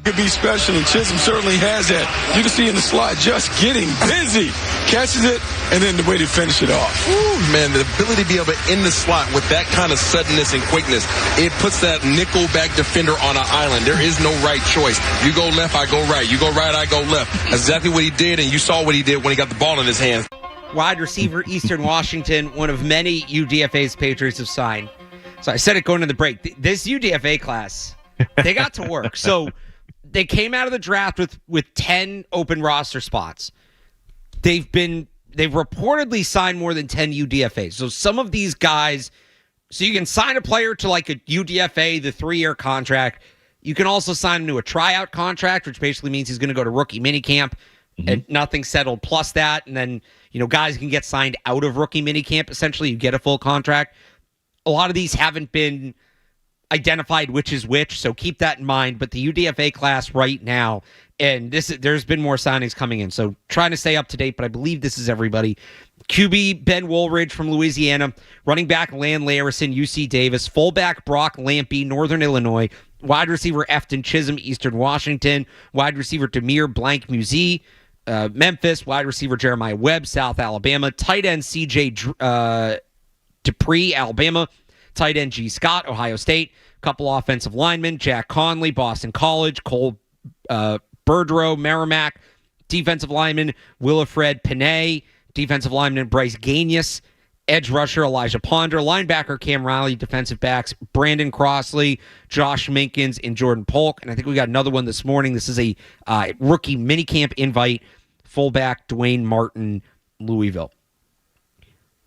Could be special, and Chisholm certainly has that. You can see in the slot just getting busy. Catches it, and then the way to finish it off. Ooh, man, the ability to be able to in the slot with that kind of suddenness and quickness, it puts that nickel back defender on an island. There is no right choice. You go left, I go right. You go right, I go left. That's exactly what he did, and you saw what he did when he got the ball in his hands. Wide receiver, Eastern Washington, one of many UDFA's Patriots have signed. So I said it going into the break. This UDFA class, they got to work. So they came out of the draft with 10 open roster spots. They've reportedly signed more than 10 UDFAs. So some of these guys, so you can sign a player to like a UDFA, the 3-year contract. You can also sign him to a tryout contract, which basically means he's going to go to rookie minicamp and nothing settled plus that. And then, guys can get signed out of rookie minicamp. Essentially, you get a full contract. A lot of these haven't been identified which is which, so keep that in mind. But the UDFA class right now, and there's been more signings coming in, so trying to stay up to date, but I believe this is everybody. QB Ben Woolridge from Louisiana, running back Lan Larison, UC Davis, fullback Brock Lampy, Northern Illinois, wide receiver Efton Chisholm, Eastern Washington, wide receiver Demir Blank Musee, Memphis, wide receiver Jeremiah Webb, South Alabama, tight end CJ Dupree, Alabama, tight end G. Scott, Ohio State, couple offensive linemen, Jack Conley, Boston College, Cole Burdrow, Merrimack, defensive lineman Willifred Panay, defensive lineman Bryce Gagnius, edge rusher Elijah Ponder, linebacker Cam Riley, defensive backs Brandon Crossley, Josh Minkins, and Jordan Polk. And I think we got another one this morning. This is a rookie minicamp invite, fullback Dwayne Martin, Louisville.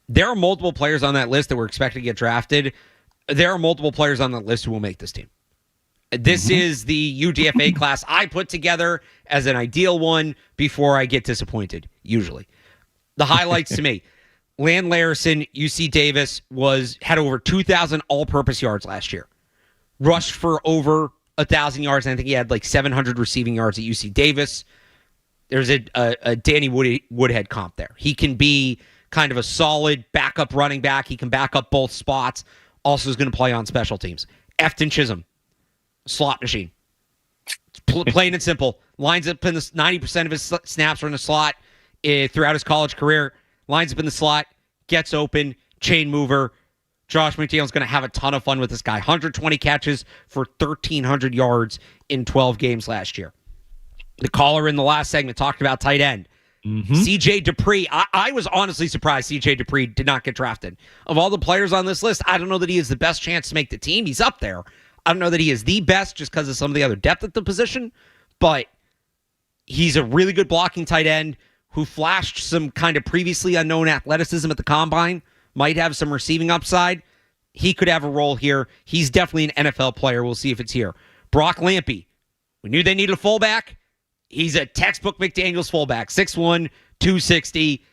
There are multiple players on that list that were expected to get drafted. There are multiple players on that list who will make this team. This is the UDFA class I put together as an ideal one before I get disappointed, usually. The highlights to me. Lan Larison, UC Davis, had over 2,000 all-purpose yards last year. Rushed for over 1,000 yards, and I think he had like 700 receiving yards at UC Davis. There's a Danny Woodhead comp there. He can be kind of a solid backup running back. He can back up both spots. Also is going to play on special teams. Efton Chisholm, slot machine. Plain and simple. Lines up in the 90% of his snaps are in the slot throughout his college career. Lines up in the slot, gets open, chain mover. Josh McDaniel's going to have a ton of fun with this guy. 120 catches for 1,300 yards in 12 games last year. The caller in the last segment talked about tight end. CJ Dupree. I was honestly surprised CJ Dupree did not get drafted. Of all the players on this list, I don't know that he has the best chance to make the team. He's up there. I don't know that he is the best just because of some of the other depth at the position, but he's a really good blocking tight end who flashed some kind of previously unknown athleticism at the combine, might have some receiving upside. He could have a role here. He's definitely an NFL player. We'll see if it's here. Brock Lampy. We knew they needed a fullback. He's a textbook McDaniels fullback. 6'1", 260,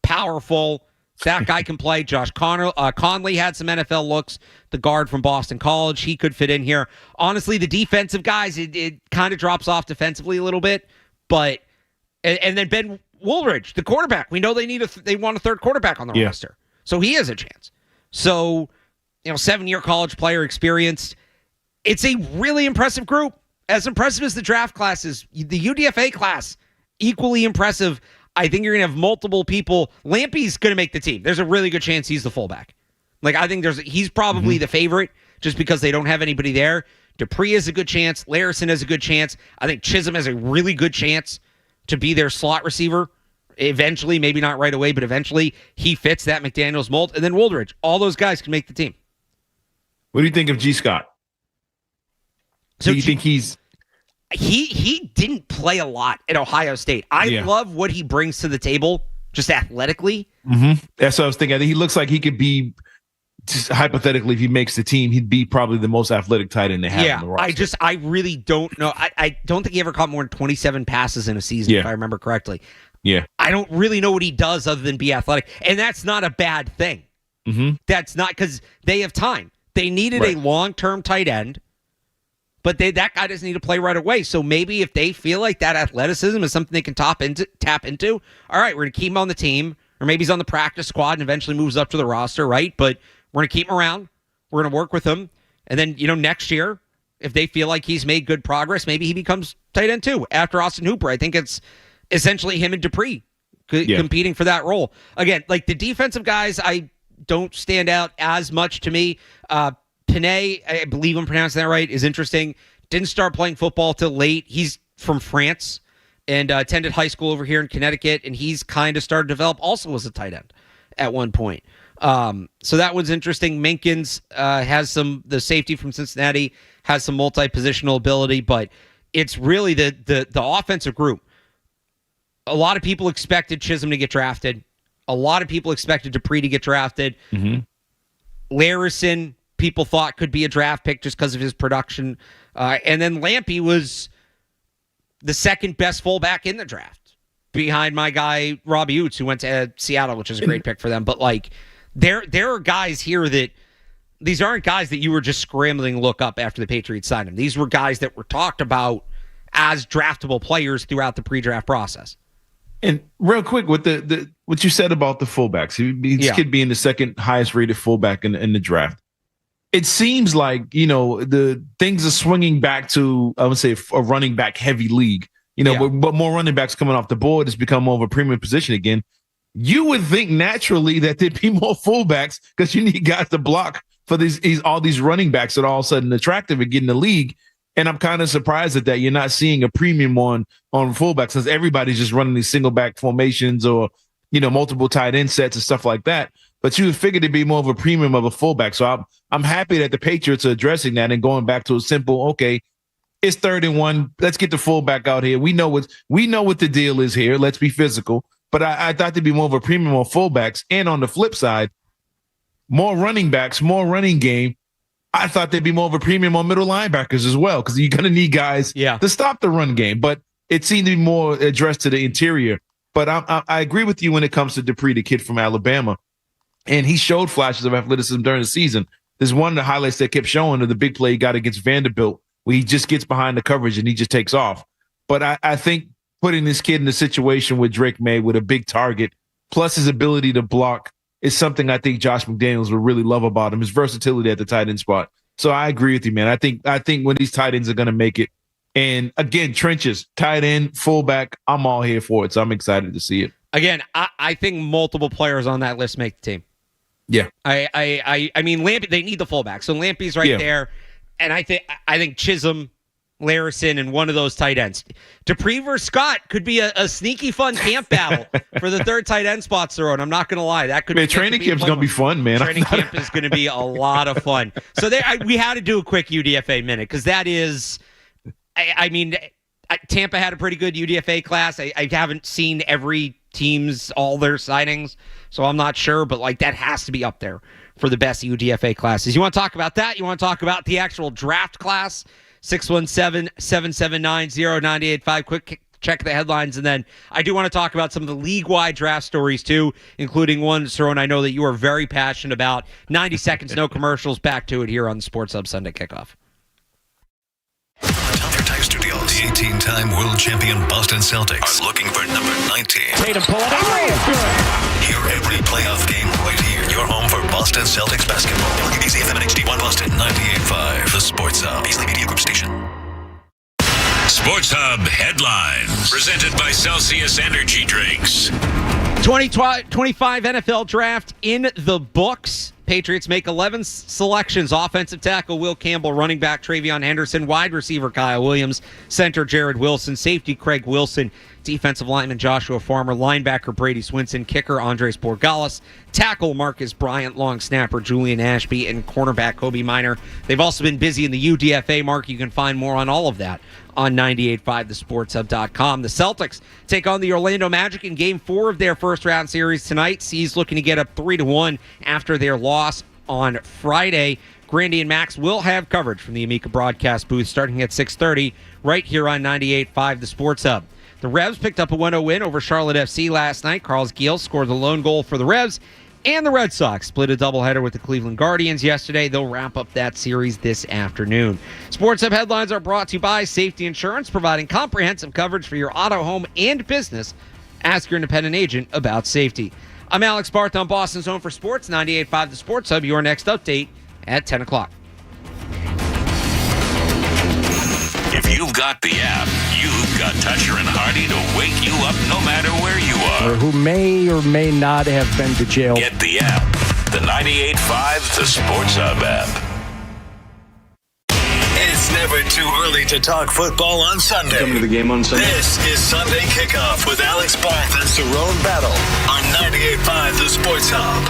powerful. That guy can play. Josh Conley had some NFL looks. The guard from Boston College, he could fit in here. Honestly, the defensive guys, it kind of drops off defensively a little bit. But and then Ben Woolridge, the quarterback. We know they want a third quarterback on the roster. So he has a chance. So, 7-year college player experienced. It's a really impressive group. As impressive as the draft class is, the UDFA class, equally impressive. I think you're going to have multiple people. Lampy's going to make the team. There's a really good chance he's the fullback. I think he's probably the favorite just because they don't have anybody there. Dupree has a good chance. Larison has a good chance. I think Chisholm has a really good chance to be their slot receiver. Eventually, maybe not right away, but eventually he fits that McDaniels mold. And then Woolridge. All those guys can make the team. What do you think of G. Scott? So do you think he didn't play a lot at Ohio State. I love what he brings to the table, just athletically. That's what I was thinking. I think he looks like he could be, just hypothetically, if he makes the team, he'd be probably the most athletic tight end they have on the roster. I really don't know. I don't think he ever caught more than 27 passes in a season, if I remember correctly. Yeah. I don't really know what he does other than be athletic. And that's not a bad thing. That's not, because they have time. They needed a long-term tight end, but that guy doesn't need to play right away. So maybe if they feel like that athleticism is something they can tap into, all right, we're going to keep him on the team, or maybe he's on the practice squad and eventually moves up to the roster, right? But we're going to keep him around. We're going to work with him. And then, next year, If they feel like he's made good progress, maybe he becomes tight end 2 after Austin Hooper. I think it's essentially him and Dupree competing for that role. Again, like the defensive guys, I don't stand out as much to me. Panay, I believe I'm pronouncing that right, is interesting. Didn't start playing football till late. He's from France and attended high school over here in Connecticut, and he's kind of started to develop also as a tight end at one point. So that was interesting. Minkins has the safety from Cincinnati, has some multi-positional ability, but it's really the offensive group. A lot of people expected Chisholm to get drafted. A lot of people expected Dupree to get drafted. Larison, people thought could be a draft pick just because of his production. And then Lampy was the second best fullback in the draft behind my guy, Robbie Oots, who went to Seattle, which is a great pick for them. But like, there are guys here that these aren't guys that you were just scrambling to look up after the Patriots signed them. These were guys that were talked about as draftable players throughout the pre-draft process. And real quick, with the what you said about the fullbacks, this kid being the second highest rated fullback in the draft, it seems like, the things are swinging back to, I would say, a running back heavy league, but more running backs coming off the board. It's become more of a premium position again. You would think naturally that there'd be more fullbacks because you need guys to block for all these running backs that are all of a sudden attractive and get in the league. And I'm kind of surprised at that you're not seeing a premium on fullbacks because everybody's just running these single back formations or, multiple tight end sets and stuff like that. But you would figure to be more of a premium of a fullback. So I'm happy that the Patriots are addressing that and going back to a simple, okay, it's 3rd and 1. Let's get the fullback out here. We know what the deal is here. Let's be physical. But I thought there'd be more of a premium on fullbacks. And on the flip side, more running backs, more running game. I thought there'd be more of a premium on middle linebackers as well, because you're going to need guys to stop the run game. But it seemed to be more addressed to the interior. But I agree with you when it comes to Dupree, the kid from Alabama. And he showed flashes of athleticism during the season. There's one of the highlights that kept showing of the big play he got against Vanderbilt, where he just gets behind the coverage and he just takes off. But I think putting this kid in a situation with Drake May with a big target, plus his ability to block, is something I think Josh McDaniels would really love about him, his versatility at the tight end spot. So I agree with you, man. I think when these tight ends are going to make it, and again, trenches, tight end, fullback, I'm all here for it. So I'm excited to see it. Again, I think multiple players on that list make the team. Yeah. I mean, Lampy, they need the fullback. So Lampy's right there. And I think Chisholm, Larison, and one of those tight ends. Dupree versus Scott could be a sneaky fun camp battle for the 3rd tight end spot, Cerrone. I'm not going to lie. That could be training camp's going to be fun, man. Training camp is going to be a lot of fun. So we had to do a quick UDFA minute because that is, I mean, Tampa had a pretty good UDFA class. I haven't seen every team's, all their signings, so I'm not sure, but like that has to be up there for the best UDFA classes. You want to talk about that? You want to talk about the actual draft class? 617-779-0985. Quick check the headlines, and then I do want to talk about some of the league-wide draft stories too, including one, Cerrone, I know that you are very passionate about. 90 seconds, no commercials. Back to it here on the Sports Hub Sunday Kickoff. Studios. The 18-time world champion Boston Celtics are looking for number 19. Tatum pulling up. Hear every playoff game right here. Your home for Boston Celtics basketball. Easy FM and HD1 Boston 98.5. The Sports Hub. Beasley Media Group Station. Sports Hub headlines. Presented by Celsius Energy Drinks. 2025 NFL Draft in the books. Patriots make 11 selections. Offensive tackle Will Campbell, running back Travion Henderson, wide receiver Kyle Williams, center Jared Wilson, safety Craig Wilson, defensive lineman Joshua Farmer, linebacker Brady Swinson, kicker Andres Borgalis, tackle Marcus Bryant, long snapper Julian Ashby, and cornerback Kobe Minor. They've also been busy in the UDFA, Mark. You can find more on all of that on 98.5thesportshub.com. The Celtics take on the Orlando Magic in Game 4 of their first-round series tonight. C's looking to get up 3-1 after their loss on Friday. Grandy and Max will have coverage from the Amica broadcast booth starting at 6:30 right here on 98.5 The Sports Hub. The Revs picked up a 1-0 win over Charlotte FC last night. Carlos Gil scored the lone goal for the Revs. And the Red Sox split a doubleheader with the Cleveland Guardians yesterday. They'll wrap up that series this afternoon. Sports Hub headlines are brought to you by Safety Insurance, providing comprehensive coverage for your auto, home, and business. Ask your independent agent about safety. I'm Alex Barth on Boston's Home for Sports, 98.5 The Sports Hub. Your next update at 10 o'clock. got the app, you've got Tusher and Hardy to wake you up no matter where you are. Or who may or may not have been to jail. Get the app. The 98.5 The Sports Hub app. It's never too early to talk football on Sunday. Coming to the game on Sunday. This is Sunday Kickoff with Alex Barth and Cerrone Battle on 98.5 The Sports Hub.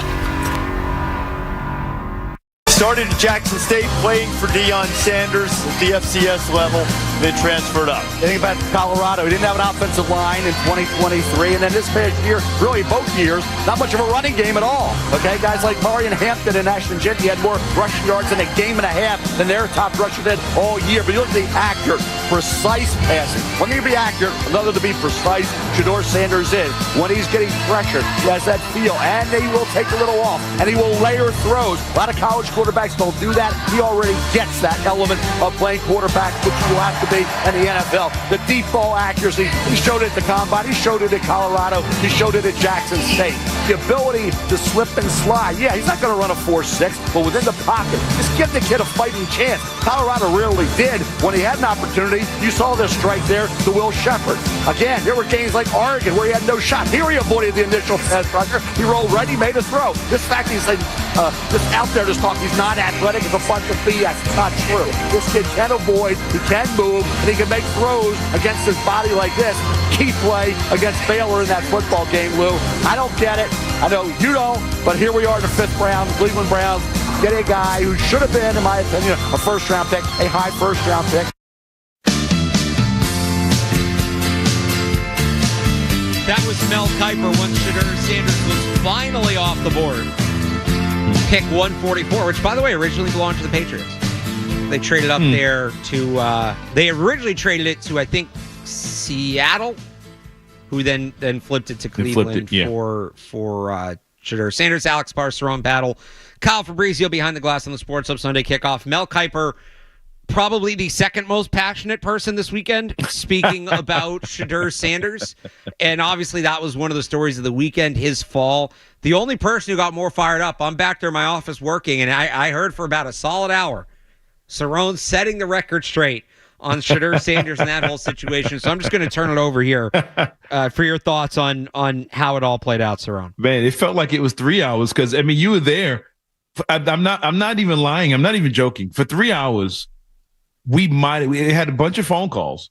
Started at Jackson State, playing for Deion Sanders at the FCS level, then transferred up. Think about Colorado. He didn't have an offensive line in 2023, and then this past year, really both years, not much of a running game at all. Okay, guys like Marion Hampton and Ashton Jeanty had more rushing yards in a game and a half than their top rusher did all year. But you look at the accurate, precise passing. One thing to be accurate, another to be precise. Shedeur Sanders is. When he's getting pressured, he has that feel, and he will take a little off, and he will layer throws. A lot of college quarterbacks don't do that. He already gets that element of playing quarterback, which you will have to be in the NFL. The deep ball accuracy, he showed it at the Combine, he showed it at Colorado, he showed it at Jackson State. The ability to slip and slide. Yeah, he's not going to run a 4.6, but within the pocket, just give the kid a fighting chance. Colorado rarely did. When he had an opportunity, you saw this strike there to Will Shepherd. Again, there were games like Oregon where he had no shot. Here he avoided the initial pass rusher. He rolled right, he made a throw. This fact he's like, just out there just talking, he's not athletic, it's a bunch of BS. It's not true. This kid can avoid, he can move, and he can make throws against his body like this. Key play against Baylor in that football game, Lou. I don't get it. I know you don't, but here we are in the 5th round. The Cleveland Browns get a guy who should have been, in my opinion, a first-round pick, a high first-round pick. That was Mel Kiper once Shedeur Sanders was finally off the board. Pick 144, which, by the way, originally belonged to the Patriots. They traded up there to, they originally traded it to, I think, Seattle, who then flipped it to Cleveland for Shedeur Sanders. Alex Barth, Cerrone Battle. Kyle Fabrizio behind the glass on the Sports Hub Sunday Kickoff. Mel Kiper, probably the second most passionate person this weekend, speaking about Shedeur Sanders. And obviously that was one of the stories of the weekend, his fall. The only person who got more fired up, I'm back there in my office working, and I heard for about a solid hour, Cerrone setting the record straight on Shedeur Sanders and that whole situation. So I'm just going to turn it over here for your thoughts on how it all played out, Cerrone. Man, it felt like it was 3 hours because, I mean, you were there. I'm not even lying. I'm not even joking. For 3 hours, we had a bunch of phone calls.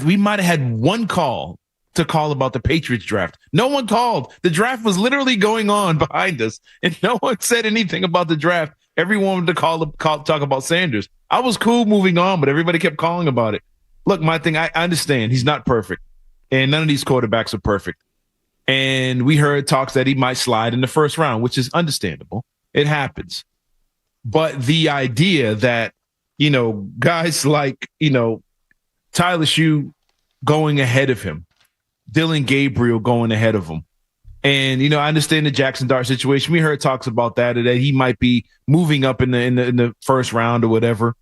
We might have had one call to call about the Patriots draft. No one called. The draft was literally going on behind us, and no one said anything about the draft. Everyone wanted to talk about Sanders. I was cool moving on, but everybody kept calling about it. Look, my thing, I understand he's not perfect, and none of these quarterbacks are perfect. And we heard talks that he might slide in the first round, which is understandable. It happens. But the idea that, guys like, Tyler Shue going ahead of him, Dylan Gabriel going ahead of him. And, I understand the Jackson Dart situation. We heard talks about that he might be moving up in the first round or whatever.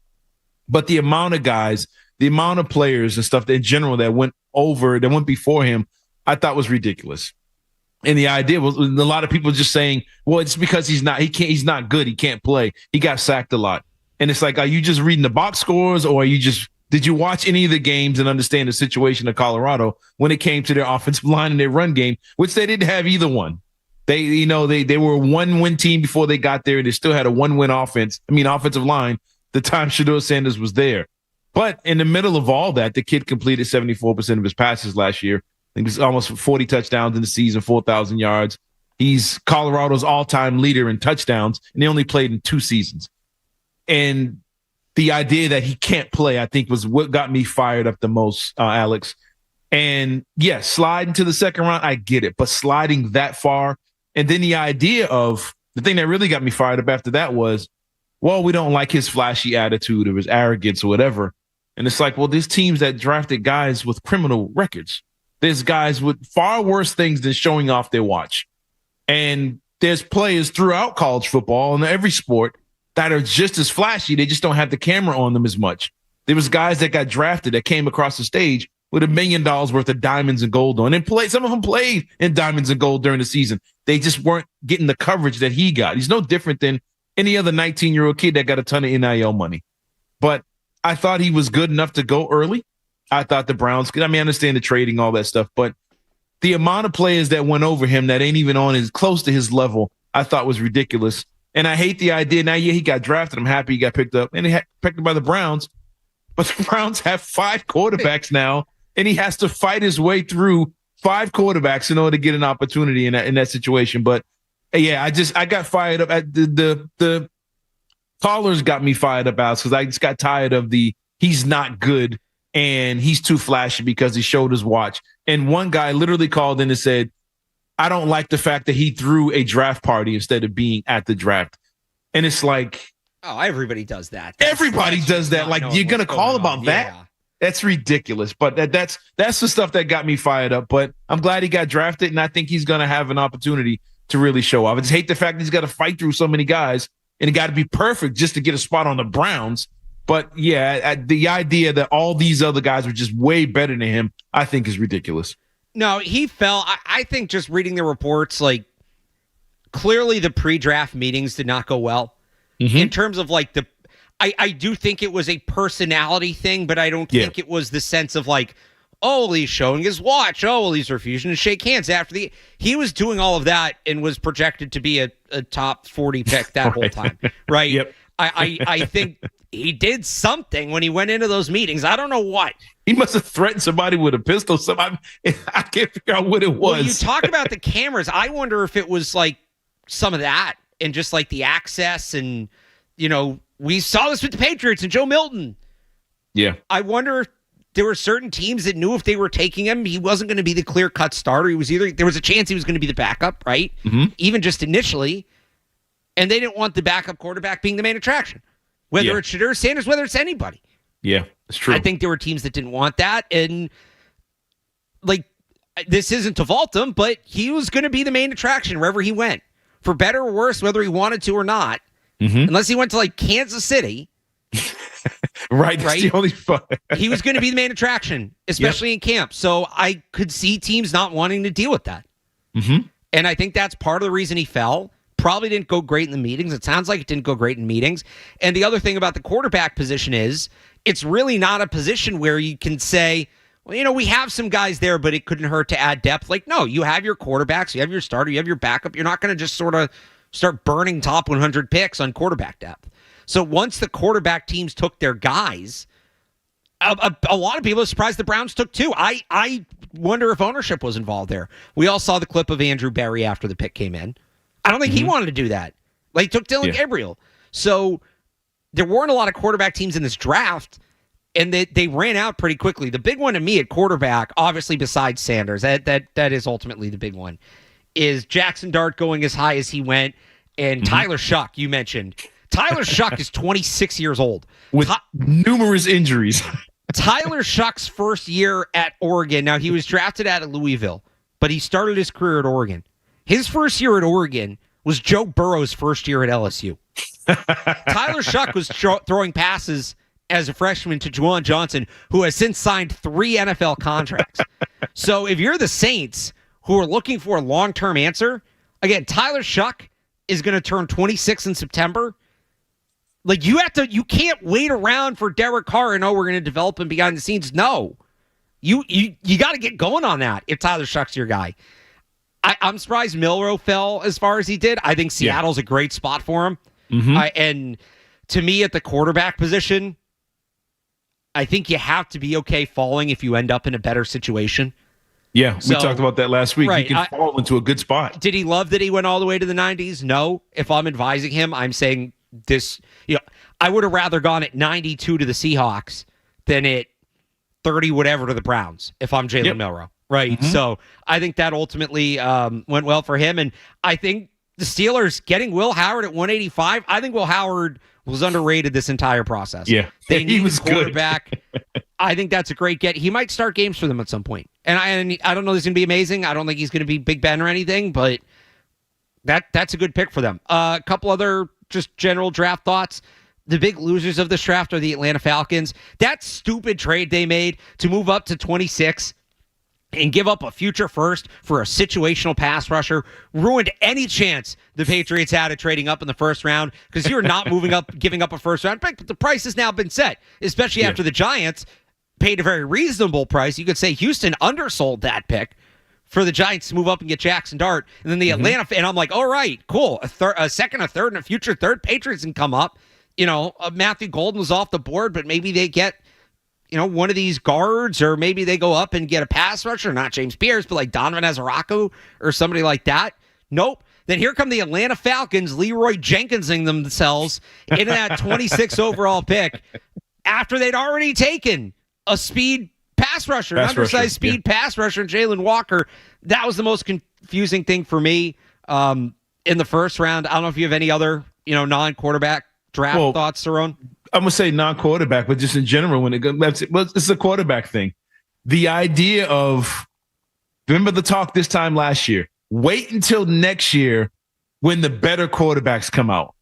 But the amount of guys, the amount of players and stuff in general that went before him, I thought was ridiculous. And the idea was a lot of people just saying, well, it's because he's not good. He can't play. He got sacked a lot. And it's like, are you just reading the box scores, or did you watch any of the games and understand the situation of Colorado when it came to their offensive line and their run game, which they didn't have either one. They were a 1-win team before they got there, and they still had a 1-win offensive line the time Shedeur Sanders was there. But in the middle of all that, the kid completed 74% of his passes last year. I think it was almost 40 touchdowns in the season, 4,000 yards. He's Colorado's all-time leader in touchdowns, and he only played in 2 seasons. And the idea that he can't play, I think, was what got me fired up the most, Alex. And yes, sliding to the second round, I get it. But sliding that far, and then the idea of the thing that really got me fired up after that was, well, we don't like his flashy attitude or his arrogance or whatever. And it's like, well, there's teams that drafted guys with criminal records. There's guys with far worse things than showing off their watch. And there's players throughout college football and every sport that are just as flashy. They just don't have the camera on them as much. There was guys that got drafted that came across the stage with $1 million worth of diamonds and gold on, and some of them played in diamonds and gold during the season. They just weren't getting the coverage that he got. He's no different than any other 19-year-old kid that got a ton of NIL money. But I thought he was good enough to go early. I thought the Browns could. I mean, I understand the trading, all that stuff, but the amount of players that went over him that ain't even on his close to his level, I thought was ridiculous. And I hate the idea. Now, yeah, he got drafted. I'm happy he got picked up, and he picked up by the Browns. But the Browns have 5 quarterbacks now, and he has to fight his way through 5 quarterbacks in order to get an opportunity in that situation. But yeah, I got fired up at the callers got me fired up, Alex, because I just got tired of he's not good and he's too flashy because he showed his watch. And one guy literally called in and said, I don't like the fact that he threw a draft party instead of being at the draft. And it's like, oh, everybody does that. Everybody does that. Like, you're going to call about that? Yeah. That's ridiculous. But that's the stuff that got me fired up. But I'm glad he got drafted, and I think he's going to have an opportunity to really show off. I just hate the fact that he's got to fight through so many guys, and it got to be perfect just to get a spot on the Browns. But, yeah, the idea that all these other guys were just way better than him, I think is ridiculous. No, he fell. I think just reading the reports, like, clearly the pre-draft meetings did not go well. Mm-hmm. In terms of, like, I do think it was a personality thing, but I don't think it was the sense of, like, oh, he's showing his watch. Oh, well, he's refusing to shake hands after he was doing all of that and was projected to be a top 40 pick that whole time, right? Yep. I think he did something when he went into those meetings. I don't know what. He must have threatened somebody with a pistol. I can't figure out what it was. Well, you talk about the cameras. I wonder if it was like some of that and just like the access. And, you know, we saw this with the Patriots and Joe Milton. Yeah. I wonder if there were certain teams that knew if they were taking him, he wasn't going to be the clear-cut starter. There was a chance he was going to be the backup, right? Mm-hmm. Even just initially. And they didn't want the backup quarterback being the main attraction. Whether it's Shedeur Sanders, whether it's anybody. Yeah, it's true. I think there were teams that didn't want that. And, like, this isn't to vault him, but he was going to be the main attraction wherever he went. For better or worse, whether he wanted to or not. Mm-hmm. Unless he went to, like, Kansas City. Right? That's the only fun. He was going to be the main attraction, especially in camp. So I could see teams not wanting to deal with that. Mm-hmm. And I think that's part of the reason he fell. Probably didn't go great in the meetings. It sounds like it didn't go great in meetings. And the other thing about the quarterback position is it's really not a position where you can say, well, you know, we have some guys there, but it couldn't hurt to add depth. Like, no, you have your quarterbacks, you have your starter, you have your backup. You're not going to just sort of start burning top 100 picks on quarterback depth. So once the quarterback teams took their guys, a lot of people are surprised the Browns took 2. I wonder if ownership was involved there. We all saw the clip of Andrew Berry after the pick came in. I don't think he wanted to do that. Like, he took Dylan Gabriel. So there weren't a lot of quarterback teams in this draft, and they ran out pretty quickly. The big one to me at quarterback, obviously besides Sanders, that is ultimately the big one, is Jackson Dart going as high as he went, and Tyler Shuck, you mentioned. Tyler Shuck is 26 years old. With numerous injuries. Tyler Shuck's first year at Oregon, now he was drafted out of Louisville, but he started his career at Oregon. His first year at Oregon was Joe Burrow's first year at LSU. Tyler Shuck was throwing passes as a freshman to Juwan Johnson, who has since signed 3 NFL contracts. So if you're the Saints who are looking for a long-term answer, again, Tyler Shuck is going to turn 26 in September. Like, you can't wait around for Derek Carr and, we're going to develop him behind the scenes. No. You got to get going on that if Tyler Shuck's your guy. I'm surprised Milroe fell as far as he did. I think Seattle's a great spot for him. Mm-hmm. And to me, at the quarterback position, I think you have to be okay falling if you end up in a better situation. Yeah, we talked about that last week. Right, he can fall into a good spot. Did he love that he went all the way to the 90s? No. If I'm advising him, I'm saying this, I would have rather gone at 92 to the Seahawks than at 30 whatever to the Browns if I'm Jalen Milroe. Right. Mm-hmm. So I think that ultimately went well for him. And I think the Steelers getting Will Howard at 185, I think Will Howard was underrated this entire process. Yeah. They need he was a quarterback. Good. I think that's a great get. He might start games for them at some point. And I don't know if he's going to be amazing. I don't think he's going to be Big Ben or anything, but that's a good pick for them. A couple other just general draft thoughts. The big losers of this draft are the Atlanta Falcons. That stupid trade they made to move up to 26 and give up a future first for a situational pass rusher ruined any chance the Patriots had at trading up in the first round, because you're not moving up, giving up a first round pick, but the price has now been set, especially after the Giants paid a very reasonable price. You could say Houston undersold that pick for the Giants to move up and get Jackson Dart. And then the Atlanta, and I'm like, all right, cool. A second, a third, and a future third. Patriots can come up. Matthew Golden was off the board, but maybe they get, one of these guards, or maybe they go up and get a pass rusher, not James Pierce, but like Donovan Azaraku or somebody like that. Nope. Then here come the Atlanta Falcons, Leroy Jenkinsing themselves into that 26 overall pick after they'd already taken a speed pass rusher, an undersized speed pass rusher, and Jalen Walker. That was the most confusing thing for me in the first round. I don't know if you have any other, non-quarterback draft thoughts, Cerrone. I'm going to say non-quarterback, but just in general, when it goes, it's a quarterback thing. The idea of, remember the talk this time last year, wait until next year when the better quarterbacks come out.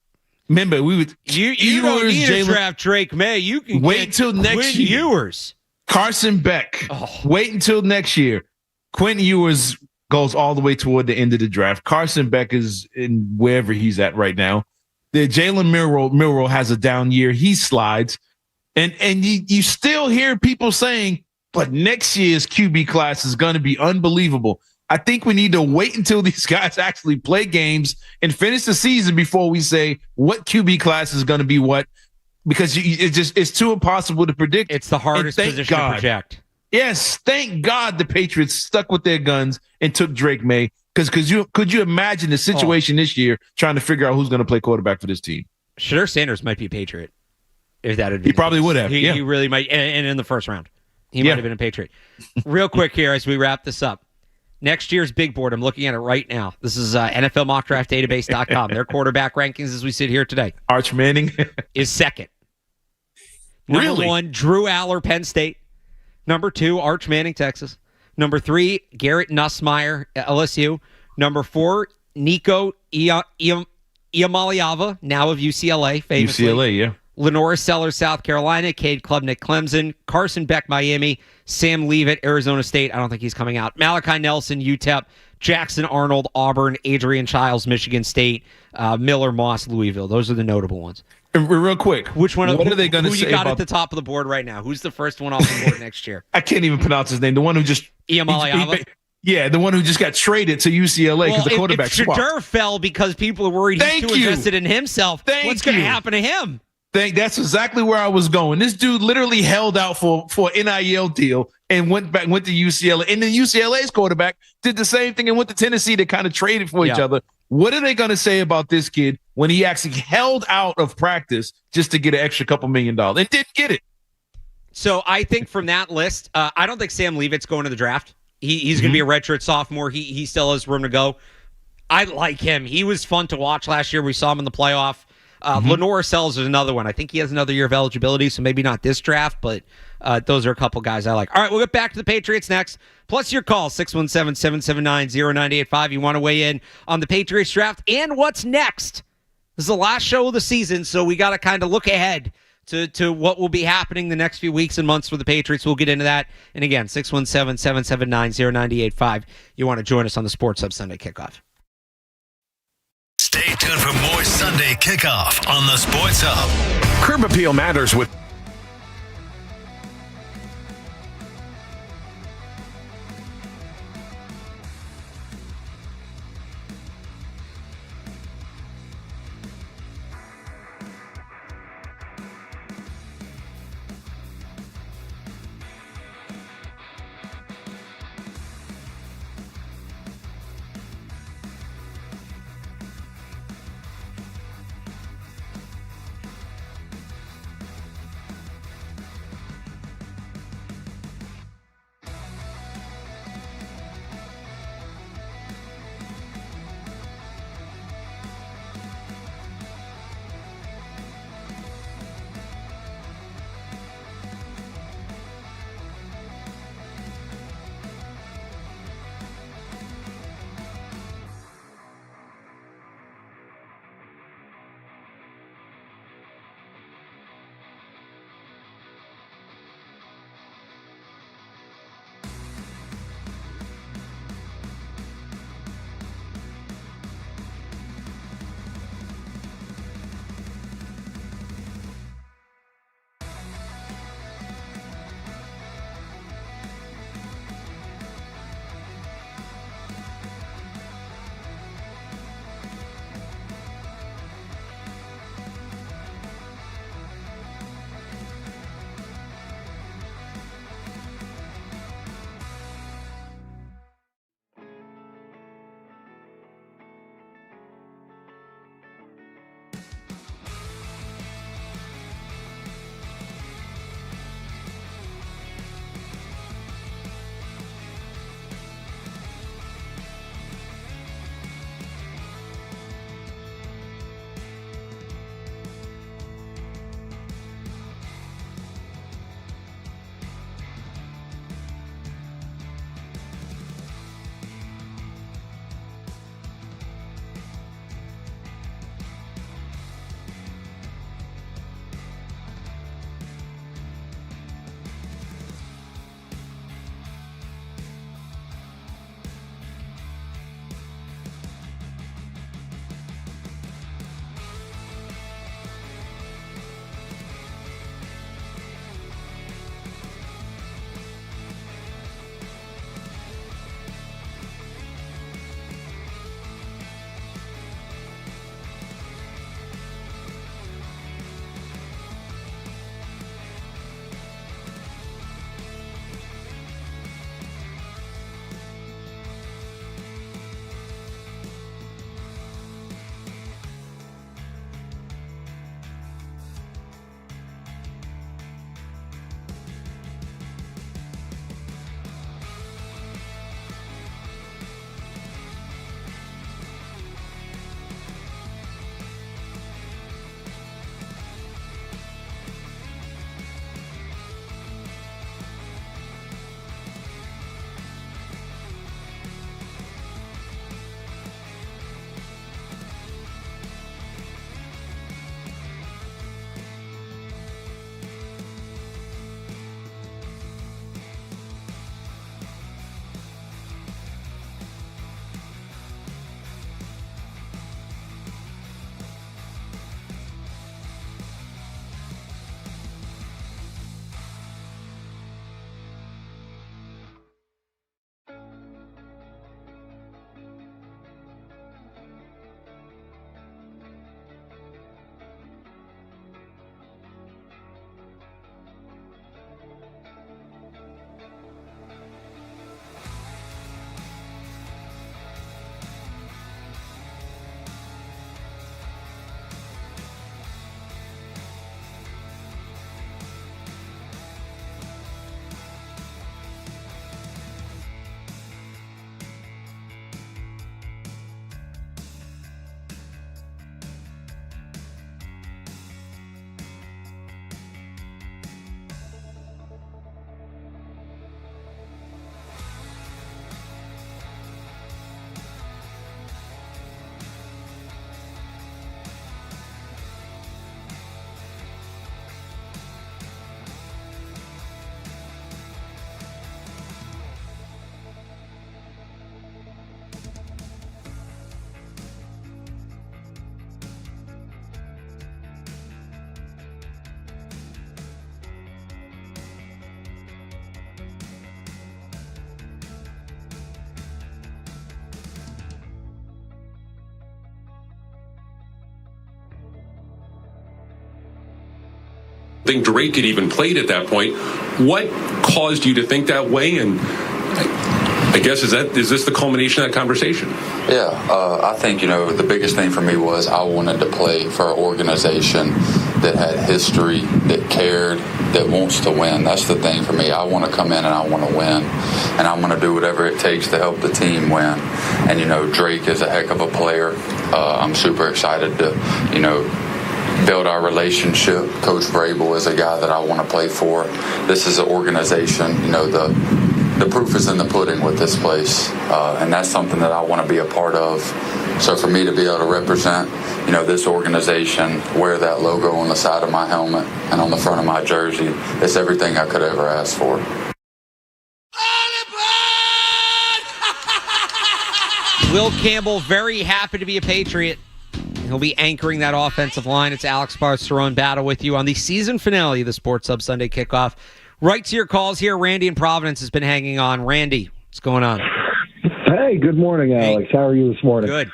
Remember, we would you don't need to draft Drake May. You can wait till next year. Ewers. Carson Beck. Wait until next year. Quentin Ewers goes all the way toward the end of the draft. Carson Beck is in wherever he's at right now. The Jalen Milroe has a down year. He slides. And you still hear people saying, but next year's QB class is going to be unbelievable. I think we need to wait until these guys actually play games and finish the season before we say what QB class is going to be what, because it's too impossible to predict. It's the hardest position to project. Yes, thank God the Patriots stuck with their guns and took Drake May, because could you imagine the situation this year trying to figure out who's going to play quarterback for this team? Shadur Sanders might be a Patriot. If that had been he probably would have. He really might, and in the first round, he might have been a Patriot. Real quick here as we wrap this up. Next year's big board, I'm looking at it right now. This is NFLMockDraftDatabase.com. Their quarterback rankings as we sit here today. Arch Manning is second. Number 1, Drew Aller, Penn State. Number 2, Arch Manning, Texas. Number 3, Garrett Nussmeier, LSU. Number 4, Nico Iamaleava, now of UCLA, famously. UCLA, yeah. Lenora Sellers, South Carolina. Cade Klubnik, Clemson. Carson Beck, Miami. Sam Leavitt, Arizona State. I don't think he's coming out. Malachi Nelson, UTEP. Jackson Arnold, Auburn. Adrian Childs, Michigan State. Miller Moss, Louisville. Those are the notable ones. Real quick, which one? What are they going to say? Who you got at the top of the board right now? Who's the first one off the board next year? I can't even pronounce his name. The one who just Iamaleava. Yeah, the one who just got traded to UCLA because the quarterback swapped. Shadur fell because people are worried he's too invested in himself. What's going to happen to him? That's exactly where I was going. This dude literally held out for an NIL deal and went to UCLA. And then UCLA's quarterback did the same thing and went to Tennessee to kind of trade for each other. What are they going to say about this kid when he actually held out of practice just to get an extra couple $1 million and didn't get it? So I think from that list, I don't think Sam Leavitt's going to the draft. He's going to be a redshirt sophomore. He still has room to go. I like him. He was fun to watch last year. We saw him in the playoff. Lenora Sellers is another one. I think he has another year of eligibility, so maybe not this draft, but those are a couple guys I like. All right, we'll get back to the Patriots next. Plus your call, 617-779-0985. You want to weigh in on the Patriots draft and what's next. This is the last show of the season, so we got to kind of look ahead to what will be happening the next few weeks and months for the Patriots. We'll get into that. And again, 617-779-0985. You want to join us on the Sports Hub Sunday Kickoff. Stay tuned for more Sunday Kickoff on the Sports Hub. Curb Appeal matters with think Drake had even played at that point. What caused you to think that way? And I guess is this the culmination of that conversation? Yeah, I think, the biggest thing for me was I wanted to play for an organization that had history, that cared, that wants to win. That's the thing for me. I want to come in and I want to win, and I'm going to do whatever it takes to help the team win. And, Drake is a heck of a player. I'm super excited to, build our relationship. Coach Vrabel is a guy that I want to play for. This is an organization, the proof is in the pudding with this place, and that's something that I want to be a part of. So for me to be able to represent, this organization, wear that logo on the side of my helmet and on the front of my jersey, it's everything I could ever ask for. Will Campbell, very happy to be a Patriot. He'll be anchoring that offensive line. It's Alex Barth, Cerrone Battle with you on the season finale of the Sports Hub Sunday Kickoff. Right to your calls here. Randy in Providence has been hanging on. Randy, what's going on? Hey, good morning, Alex. How are you this morning? Good.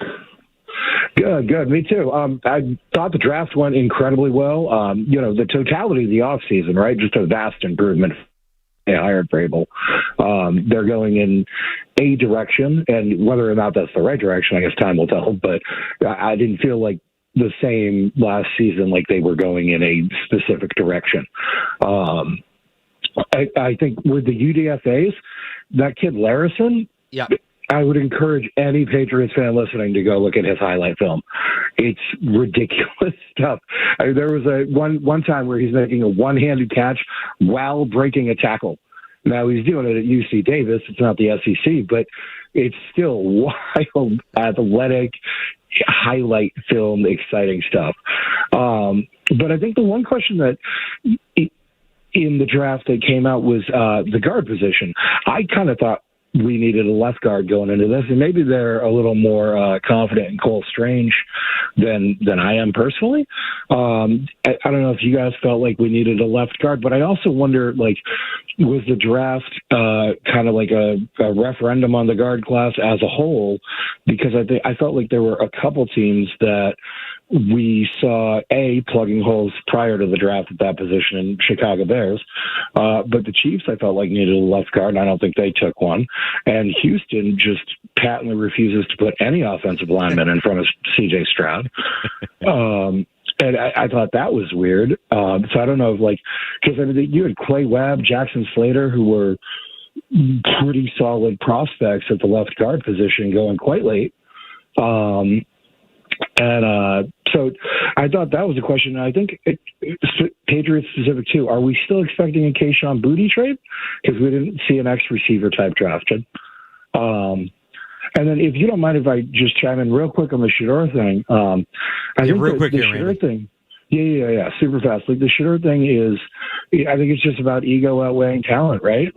Good. Me too. I thought the draft went incredibly well. The totality of the offseason, right? Just a vast improvement. They hired Vrabel. They're going in a direction, and whether or not that's the right direction, I guess time will tell. But I didn't feel like the same last season, like they were going in a specific direction. I think with the UDFAs, that kid Larison, yeah, I would encourage any Patriots fan listening to go look at his highlight film. It's ridiculous stuff. There was one time where he's making a one-handed catch while breaking a tackle. Now he's doing it at UC Davis. It's not the SEC, but it's still wild, athletic, highlight film, exciting stuff. But I think the one question that in the draft that came out was the guard position. I kind of thought we needed a left guard going into this, and maybe they're a little more confident in Cole Strange than I am personally. I don't know if you guys felt like we needed a left guard, but I also wonder, was the draft kind of like a referendum on the guard class as a whole? Because I felt like there were a couple teams that we saw plugging holes prior to the draft at that position in Chicago Bears. But the Chiefs, I felt like needed a left guard, and I don't think they took one. And Houston just patently refuses to put any offensive lineman in front of C.J. Stroud. And I thought that was weird. So I don't know if because you had Clay Webb, Jackson Slater, who were pretty solid prospects at the left guard position going quite late. So I thought that was a question. And I think Patriots specific too. Are we still expecting a Kayshon Boutte trade? Because we didn't see an X-receiver type drafted. And then if you don't mind if I just chime in real quick on the Shedeur thing. I think real quick the here, Shedeur thing. Yeah, super fast. The Shedeur thing is, I think it's just about ego outweighing talent, right?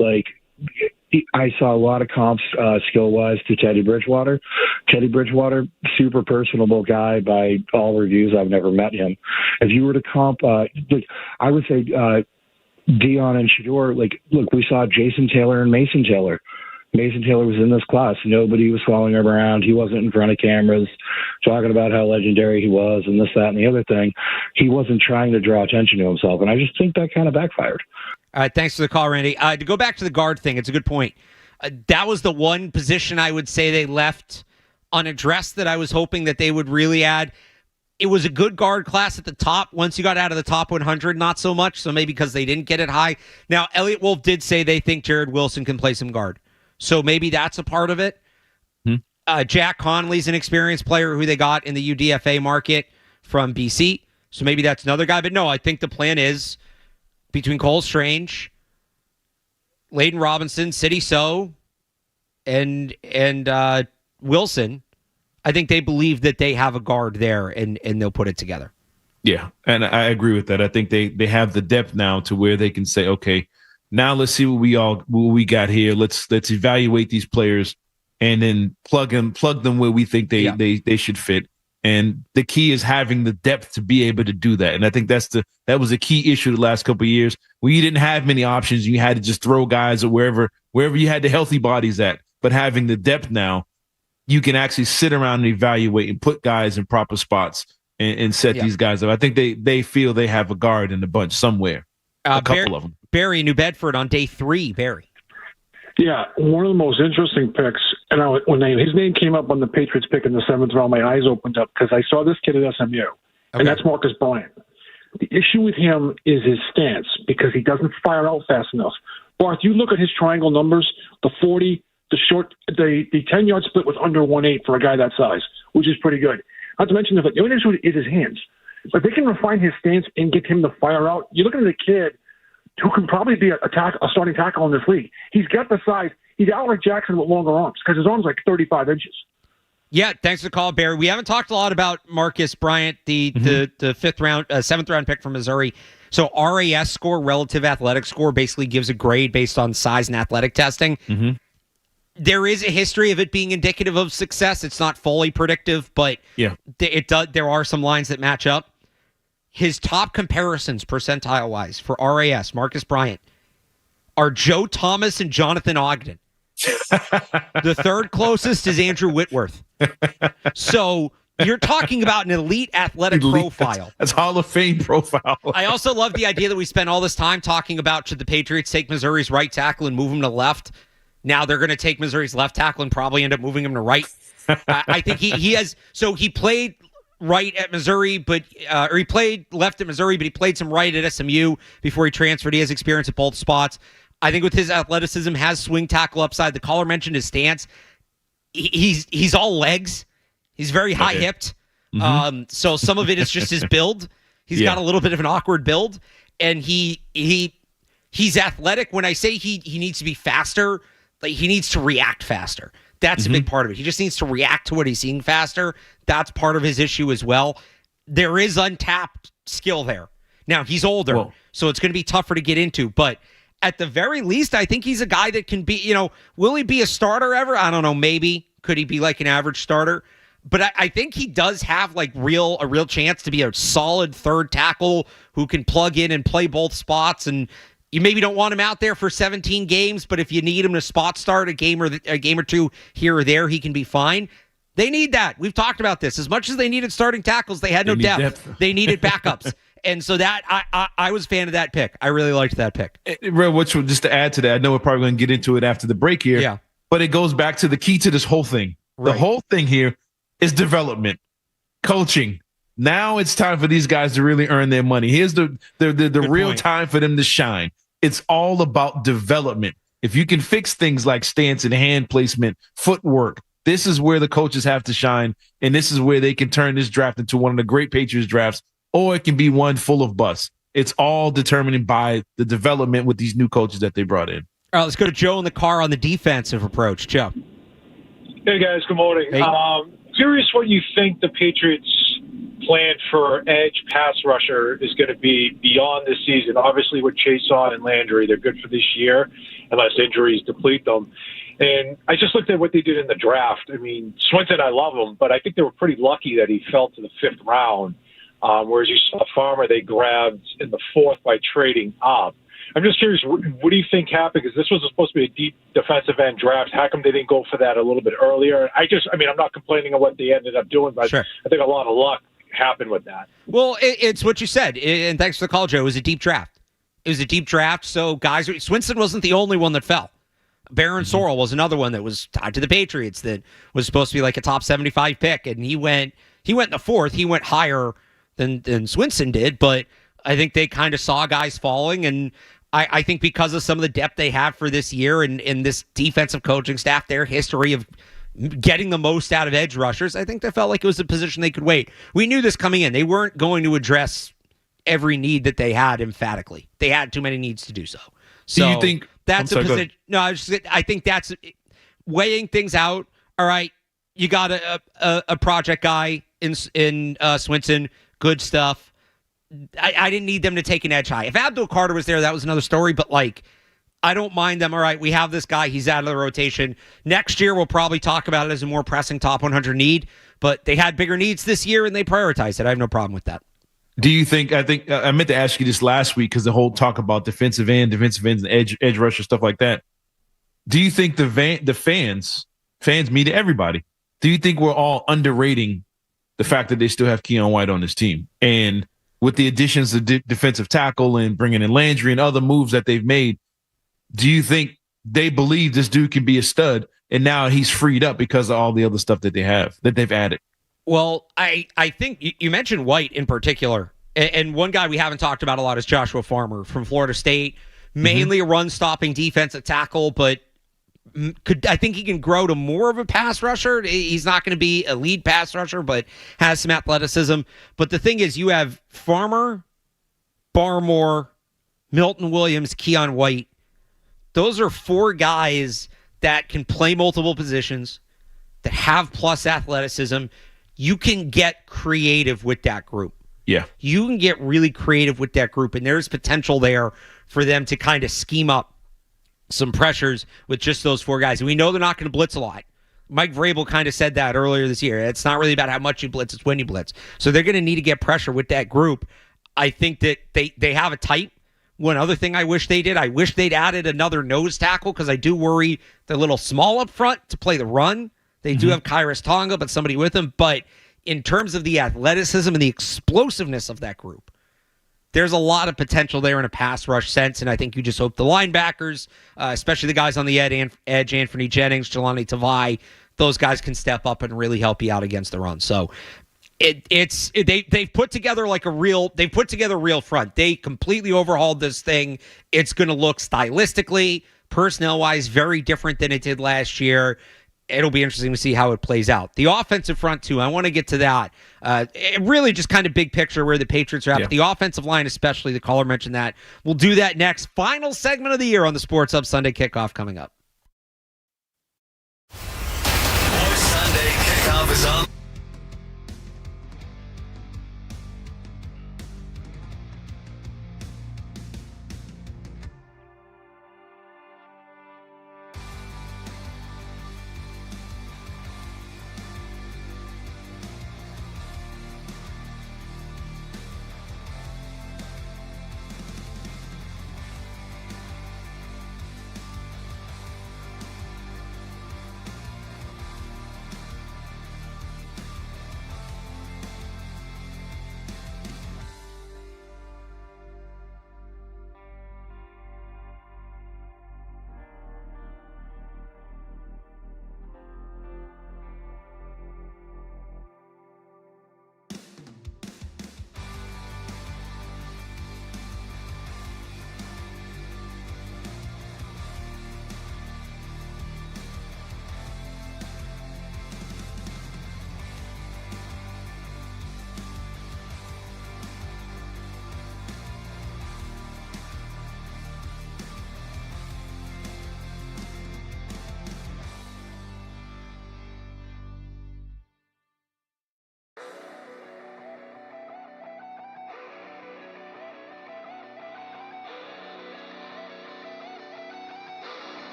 I saw a lot of comps skill-wise to Teddy Bridgewater. Teddy Bridgewater, super personable guy by all reviews. I've never met him. If you were to comp, I would say Dion and Shedeur, look, we saw Jason Taylor and Mason Taylor. Mason Taylor was in this class. Nobody was following him around. He wasn't in front of cameras talking about how legendary he was and this, that, and the other thing. He wasn't trying to draw attention to himself, and I just think that kind of backfired. All right, thanks for the call, Randy. To go back to the guard thing, it's a good point. That was the one position I would say they left unaddressed that I was hoping that they would really add. It was a good guard class at the top. Once you got out of the top 100, not so much, so maybe because they didn't get it high. Now, Elliot Wolf did say they think Jared Wilson can play some guard, so maybe that's a part of it. Jack Conley's an experienced player who they got in the UDFA market from BC, so maybe that's another guy. But no, I think the plan is between Cole Strange, Layden Robinson, Sidney So, and Wilson, I think they believe that they have a guard there and they'll put it together. Yeah, and I agree with that. I think they have the depth now to where they can say, okay, now let's see what we got here. Let's evaluate these players and then plug them where we think they should fit. And the key is having the depth to be able to do that. And I think that was a key issue the last couple of years where you didn't have many options. You had to just throw guys or wherever you had the healthy bodies at. But having the depth now, you can actually sit around and evaluate and put guys in proper spots and set these guys up. I think they feel they have a guard in the bunch somewhere. A couple of them. Barry, New Bedford on day 3. Barry. Yeah, one of the most interesting picks. And when his name came up on the Patriots pick in the 7th round, my eyes opened up because I saw this kid at SMU, and that's Marcus Bryant. The issue with him is his stance because he doesn't fire out fast enough. Barth, you look at his triangle numbers, the 40, the short, the 10-yard split was under 1.8 for a guy that size, which is pretty good. Not to mention the only issue is his hands. But they can refine his stance and get him to fire out. You're looking at a kid who can probably be a starting tackle in this league. He's got the size. He's Alec Jackson with longer arms because his arm's like 35 inches. Yeah, thanks for the call, Barry. We haven't talked a lot about Marcus Bryant, the 5th round, 7th round pick from Missouri. So RAS score, relative athletic score, basically gives a grade based on size and athletic testing. Mm-hmm. There is a history of it being indicative of success. It's not fully predictive, but it does. There are some lines that match up. His top comparisons percentile-wise for RAS, Marcus Bryant, are Joe Thomas and Jonathan Ogden. The third closest is Andrew Whitworth. So you're talking about an elite athletic profile. That's Hall of Fame profile. I also love the idea that we spent all this time talking about should the Patriots take Missouri's right tackle and move him to left. Now they're going to take Missouri's left tackle and probably end up moving him to right. I think he has. So he played right at Missouri, or he played left at Missouri, but he played some right at SMU before he transferred. He has experience at both spots. I think with his athleticism, has swing tackle upside. The caller mentioned his stance. He's all legs. He's very high hipped. Mm-hmm. So some of it is just his build. He's got a little bit of an awkward build, and he's athletic. When I say he needs to be faster, like he needs to react faster. That's a big part of it. He just needs to react to what he's seeing faster. That's part of his issue as well. There is untapped skill there. Now, he's older, so it's going to be tougher to get into. But at the very least, I think he's a guy that can be, will he be a starter ever? I don't know. Maybe. Could he be like an average starter? But I think he does have a real chance to be a solid third tackle who can plug in and play both spots. And you maybe don't want him out there for 17 games, but if you need him to spot start a game or two here or there, he can be fine. They need that. We've talked about this. As much as they needed starting tackles, they had no depth. They needed backups. And so that I was a fan of that pick. I really liked that pick. Just to add to that, I know we're probably going to get into it after the break here, but it goes back to the key to this whole thing. Right. The whole thing here is development, coaching. Now it's time for these guys to really earn their money. Here's the real time for them to shine. It's all about development. If you can fix things like stance and hand placement, footwork, this is where the coaches have to shine, and this is where they can turn this draft into one of the great Patriots drafts, or it can be one full of bust. It's all determined by the development with these new coaches that they brought in. All right, let's go to Joe in the car on the defensive approach. Joe. Hey, guys. Good morning. Hey. Curious what you think the Patriots' plan for edge pass rusher is going to be beyond this season. Obviously, with Chason and Landry, they're good for this year, unless injuries deplete them. And I just looked at what they did in the draft. I mean, Swinton, I love him, but I think they were pretty lucky that he fell to the 5th round, whereas you saw Farmer they grabbed in the 4th by trading up. I'm just curious, what do you think happened? Because this was supposed to be a deep defensive end draft. How come they didn't go for that a little bit earlier? I'm not complaining on what they ended up doing, but I think a lot of luck happened with that. Well, it's what you said, and thanks for the call, Joe. It was a deep draft. So guys, Swinson wasn't the only one that fell. Baron Sorrell was another one that was tied to the Patriots that was supposed to be like a top 75 pick, and he went in the 4th. He went higher than Swinson did, but I think they kind of saw guys falling, and I think because of some of the depth they have for this year and this defensive coaching staff, their history of getting the most out of edge rushers, I think they felt like it was a position they could wait. We knew this coming in. They weren't going to address every need that they had emphatically. They had too many needs to do so. So do you think that's a position? No, I think that's weighing things out. All right, you got a project guy in Swinson, good stuff. I didn't need them to take an edge high. If Abdul Carter was there, that was another story, but I don't mind them. All right, we have this guy. He's out of the rotation. Next year, we'll probably talk about it as a more pressing top 100 need, but they had bigger needs this year, and they prioritized it. I have no problem with that. Do you think, I meant to ask you this last week because the whole talk about defensive ends and edge rusher, stuff like that. Do you think the fans mean everybody, do you think we're all underrating the fact that they still have Keon White on this team. And with the additions of defensive tackle and bringing in Landry and other moves that they've made, do you think they believe this dude can be a stud and now he's freed up because of all the other stuff that they've added? Well, I think you mentioned White in particular. And one guy we haven't talked about a lot is Joshua Farmer from Florida State. Mainly a run-stopping defensive tackle, but I think he can grow to more of a pass rusher. He's not going to be a lead pass rusher, but has some athleticism. But the thing is, you have Farmer, Barmore, Milton Williams, Keon White. Those are 4 guys that can play multiple positions, that have plus athleticism. You can get creative with that group. Yeah. You can get really creative with that group, and there's potential there for them to kind of scheme up some pressures with just those 4 guys. And we know they're not going to blitz a lot. Mike Vrabel kind of said that earlier this year. It's not really about how much you blitz, it's when you blitz. So they're going to need to get pressure with that group. I think that they have a type. One other thing I wish they did, I wish they'd added another nose tackle because I do worry they're a little small up front to play the run. They do have Kairos Tonga, but somebody with him. But in terms of the athleticism and the explosiveness of that group, there's a lot of potential there in a pass rush sense, and I think you just hope the linebackers, especially the guys on the edge, Anthony Jennings, Jelani Tavai, those guys can step up and really help you out against the run. So they've put together a real front. They completely overhauled this thing. It's going to look stylistically, personnel-wise, very different than it did last year. It'll be interesting to see how it plays out. The offensive front, too, I want to get to that. Really just kind of big picture where the Patriots are at. Yeah. But the offensive line especially, the caller mentioned that. We'll do that next. Final segment of the year on the Sports Hub Sunday Kickoff coming up. Sunday Kickoff is on.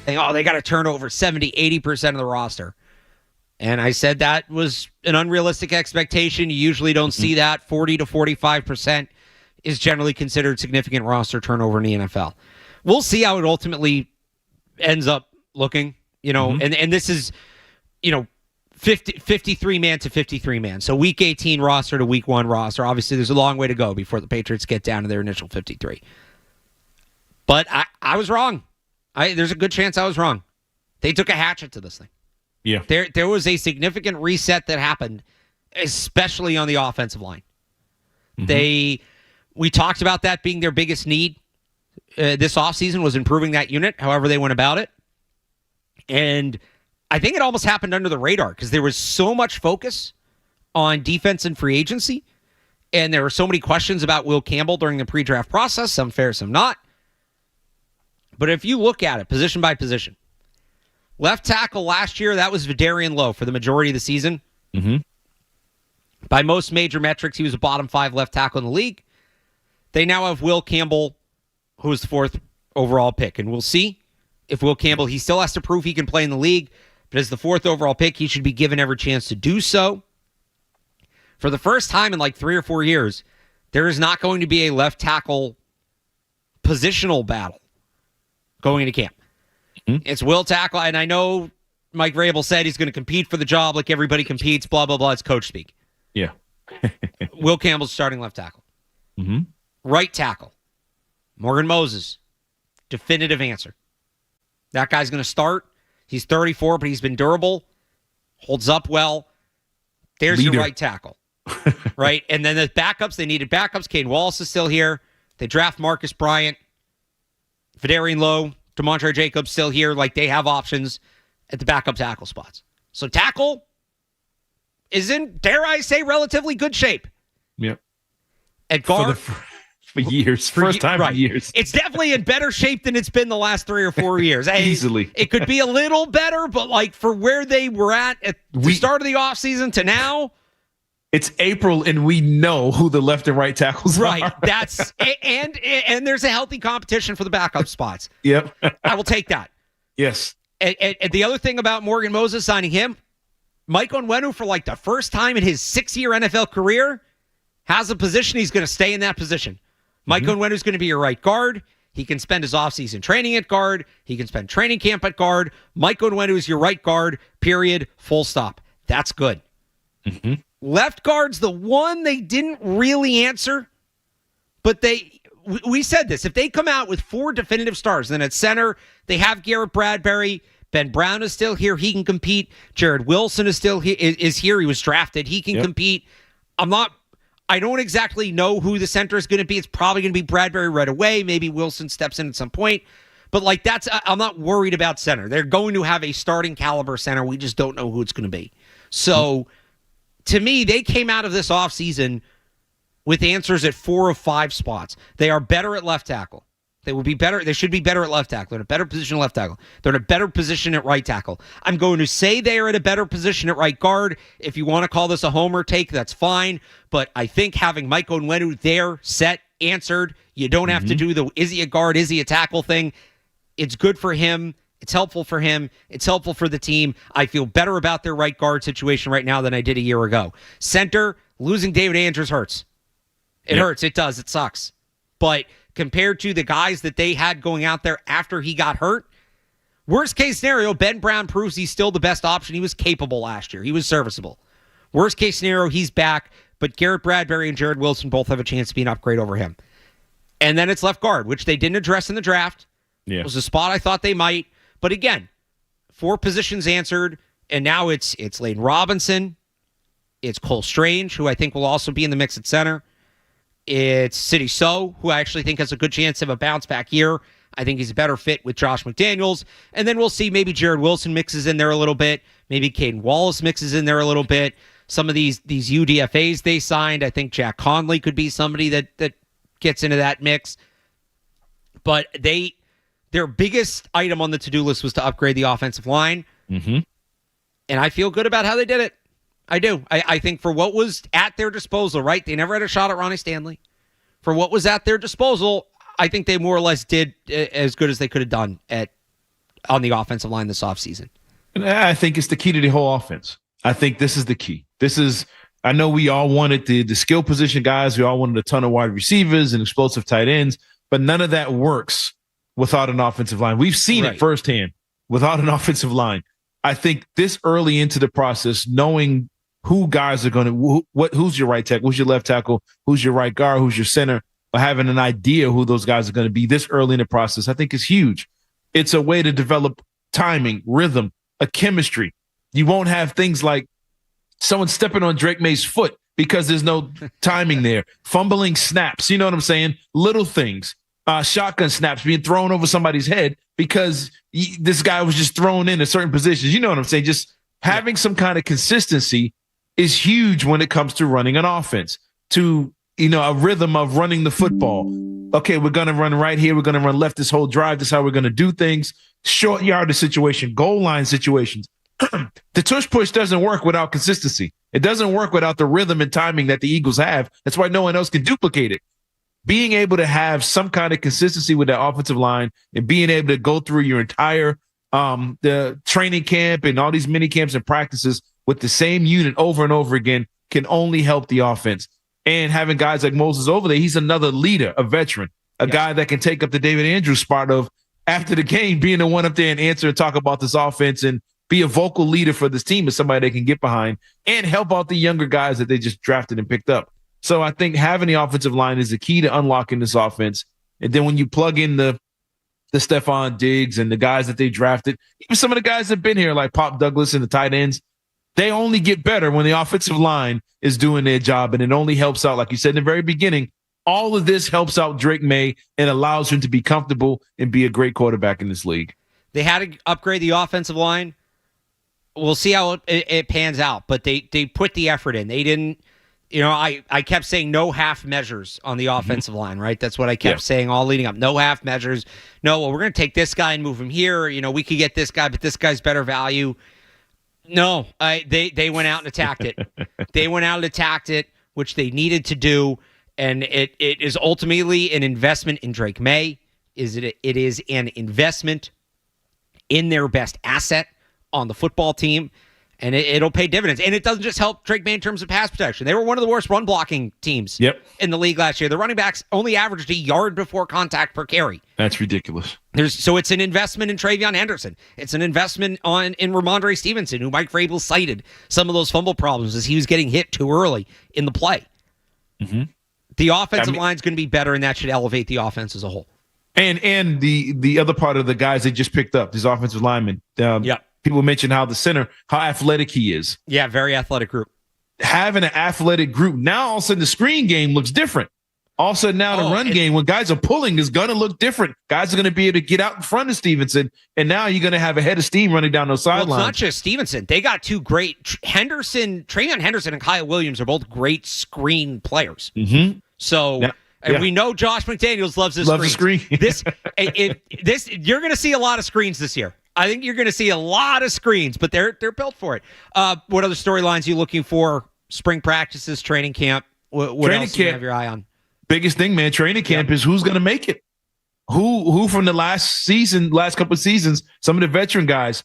saying, oh, they got to turn over 70, 80% of the roster. And I said that was an unrealistic expectation. You usually don't see that. 40 to 45% is generally considered significant roster turnover in the NFL. We'll see how it ultimately ends up looking, and this is, 53 man to 53 man. So week 18 roster to week 1 roster. Obviously, there's a long way to go before the Patriots get down to their initial 53. But I was wrong. There's a good chance I was wrong. They took a hatchet to this thing. Yeah. There was a significant reset that happened, especially on the offensive line. We talked about that being their biggest need this offseason was improving that unit, however they went about it. And I think it almost happened under the radar because there was so much focus on defense and free agency, and there were so many questions about Will Campbell during the pre-draft process, some fair, some not. But if you look at it position by position, left tackle last year, that was Vidarian Lowe for the majority of the season. By most major metrics, he was a bottom 5 left tackle in the league. They now have Will Campbell, who was the 4th overall pick. And we'll see if Will Campbell, he still has to prove he can play in the league. But as the 4th overall pick, he should be given every chance to do so. For the first time in like 3 or 4 years, there is not going to be a left tackle positional battle going into camp. It's will tackle, and I know Mike Vrabel said he's going to compete for the job like everybody competes, blah, blah, blah. It's coach speak. Yeah. Will Campbell's starting left tackle. Right tackle, Morgan Moses. Definitive answer. That guy's going to start. He's 34, but he's been durable. Holds up well. There's your right tackle. Right? And then the backups, they needed backups. Caden Wallace is still here. They draft Marcus Bryant. Vidarian Lowe. DeMontre Jacobs still here. Like, they have options at the backup tackle spots. So tackle is in, dare I say, relatively good shape. Yep. At guard. For years. First time in years. It's definitely in better shape than it's been the last 3 or 4 years. Easily. It could be a little better, but like for where they were at the start of the offseason to now. It's April, and we know who the left and right tackles are. Right. That's and there's a healthy competition for the backup spots. Yep. I will take that. Yes. And the other thing about Morgan Moses signing him, Mike Onwenu, for like the first time in his 6-year NFL career, has a position. He's going to stay in that position. Mike Onwenu is going to be your right guard. He can spend his offseason training at guard. He can spend training camp at guard. Mike Onwenu is your right guard, period, full stop. That's good. Left guard's the one they didn't really answer, but we said this. If they come out with 4 definitive stars, then at center, they have Garrett Bradbury. Ben Brown is still here. He can compete. Jared Wilson is still here. He was drafted. He can compete. I don't exactly know who the center is going to be. It's probably going to be Bradbury right away. Maybe Wilson steps in at some point. But like I'm not worried about center. They're going to have a starting caliber center. We just don't know who it's going to be. So to me, they came out of this offseason with answers at 4 of 5 spots. They are better at left tackle. They will be better. They should be better at left tackle. They're in a better position at left tackle. They're in a better position at right tackle. I'm going to say they are at a better position at right guard. If you want to call this a homer take, that's fine. But I think having Mike Onwenu there, set, answered, you don't have to do the is he a guard, is he a tackle thing. It's good for him. It's helpful for him. It's helpful for the team. I feel better about their right guard situation right now than I did a year ago. Center, losing David Andrews hurts. It hurts. It does. It sucks. But compared to the guys that they had going out there after he got hurt, worst case scenario, Ben Brown proves he's still the best option. He was capable last year. He was serviceable. Worst case scenario, he's back, but Garrett Bradbury and Jared Wilson both have a chance to be an upgrade over him. And then it's left guard, which they didn't address in the draft. It was a spot I thought they might. But again, 4 positions answered, and now it's Layden Robinson. It's Cole Strange, who I think will also be in the mix at center. It's Sidney So, who I actually think has a good chance of a bounce-back year. I think he's a better fit with Josh McDaniels. And then we'll see maybe Jared Wilson mixes in there a little bit. Maybe Caden Wallace mixes in there a little bit. Some of these UDFAs they signed, I think Jack Conley could be somebody that gets into that mix. But their biggest item on the to-do list was to upgrade the offensive line. And I feel good about how they did it. I do. I think for what was at their disposal, right? They never had a shot at Ronnie Stanley. For what was at their disposal, I think they more or less did as good as they could have done at on the offensive line this offseason? And I think it's the key to the whole offense. I think this is the key. I know we all wanted the skill position guys. We all wanted a ton of wide receivers and explosive tight ends, but none of that works without an offensive line. We've seen it firsthand without an offensive line. I think this early into the process, knowing who guys are going to, who's your right tackle, who's your left tackle, who's your right guard, who's your center, or having an idea who those guys are going to be this early in the process, I think is huge. It's a way to develop timing, rhythm, a chemistry. You won't have things like someone stepping on Drake May's foot because there's no timing there. Fumbling snaps, you know what I'm saying? Little things. Shotgun snaps being thrown over somebody's head because this guy was just thrown in certain positions. You know what I'm saying? Just having some kind of consistency is huge when it comes to running an offense, to, a rhythm of running the football. Okay, we're going to run right here. We're going to run left this whole drive. This is how we're going to do things. Short yardage situation, goal line situations. The tush push doesn't work without consistency. It doesn't work without the rhythm and timing that the Eagles have. That's why no one else can duplicate it. Being able to have some kind of consistency with that offensive line and being able to go through your entire the training camp and all these mini camps and practices with the same unit over and over again can only help the offense. And having guys like Moses over there, he's another leader, a veteran, a guy that can take up the David Andrews spot of after the game, being the one up there and answer and talk about this offense and be a vocal leader for this team, is somebody they can get behind and help out the younger guys that they just drafted and picked up. So I think having the offensive line is the key to unlocking this offense. And then when you plug in the Stephon Diggs and the guys that they drafted, even some of the guys that have been here, like Pop Douglas and the tight ends, they only get better when the offensive line is doing their job. And it only helps out, like you said in the very beginning, all of this helps out Drake May and allows him to be comfortable and be a great quarterback in this league. They had to upgrade the offensive line. We'll see how it pans out, but they put the effort in. They didn't, I kept saying no half measures on the offensive line, right? That's what I kept saying all leading up. No half measures. No, well, we're going to take this guy and move him here. We could get this guy, but this guy's better value. No, they went out and attacked it. They went out and attacked it, which they needed to do, and it is ultimately an investment in Drake May. It is an investment in their best asset on the football team, and it'll pay dividends. And it doesn't just help Drake May in terms of pass protection. They were one of the worst run blocking teams in the league last year. The running backs only averaged a yard before contact per carry. That's ridiculous. So it's an investment in Travion Henderson. It's an investment in Ramondre Stevenson, who Mike Vrabel cited some of those fumble problems as he was getting hit too early in the play. Mm-hmm. The offensive line's going to be better, and that should elevate the offense as a whole. And the other part of the guys they just picked up, these offensive linemen. People mention how athletic he is. Yeah, very athletic group. Having an athletic group, now all of a sudden the screen game looks different. All of a sudden now the run game, when guys are pulling, is going to look different. Guys are going to be able to get out in front of Stevenson, and now you're going to have a head of steam running down those sidelines. Well, it's not just Stevenson. They got two great Travion Henderson and Kyle Williams are both great screen players. Mm-hmm. So... Yeah. And we know Josh McDaniels loves his screen. This you're going to see a lot of screens this year. I think you're going to see a lot of screens, but they're built for it. What other storylines are you looking for? Spring practices, training camp. What else do you have your eye on? Biggest thing, man. Training camp is who's going to make it. Who from the last couple of seasons, some of the veteran guys,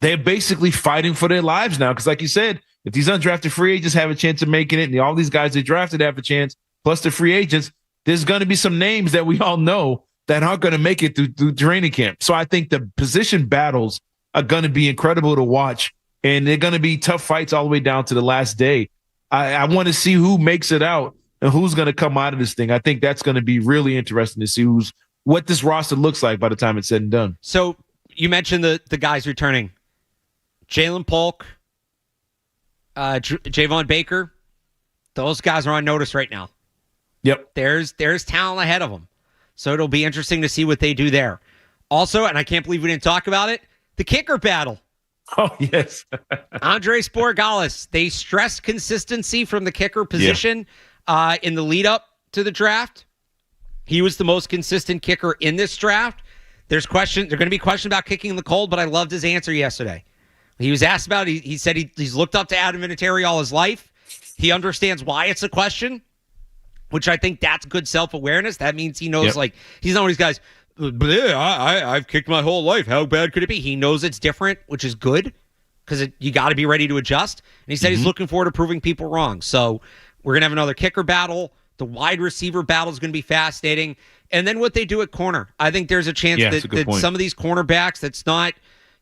they're basically fighting for their lives now. Because, like you said, if these undrafted free agents have a chance of making it, and all these guys they drafted have a chance, plus the free agents, there's going to be some names that we all know that aren't going to make it through training camp. So I think the position battles are going to be incredible to watch, and they're going to be tough fights all the way down to the last day. I want to see who makes it out and who's going to come out of this thing. I think that's going to be really interesting to see what this roster looks like by the time it's said and done. So you mentioned the guys returning. Jalen Polk, Javon Baker, those guys are on notice right now. Yep. There's talent ahead of them. So it'll be interesting to see what they do there. Also, and I can't believe we didn't talk about it, the kicker battle. Oh, yes. Andres Borregales. They stressed consistency from the kicker position in the lead up to the draft. He was the most consistent kicker in this draft. They're going to be questions about kicking in the cold, but I loved his answer yesterday. He was asked about it. He said he's looked up to Adam Vinatieri all his life. He understands why it's a question, which I think that's good self-awareness. That means he knows, he's not one of these guys, I've kicked my whole life. How bad could it be? He knows it's different, which is good because you got to be ready to adjust. And he said he's looking forward to proving people wrong. So we're going to have another kicker battle. The wide receiver battle is going to be fascinating. And then what they do at corner. I think there's a chance that some of these cornerbacks, that's not,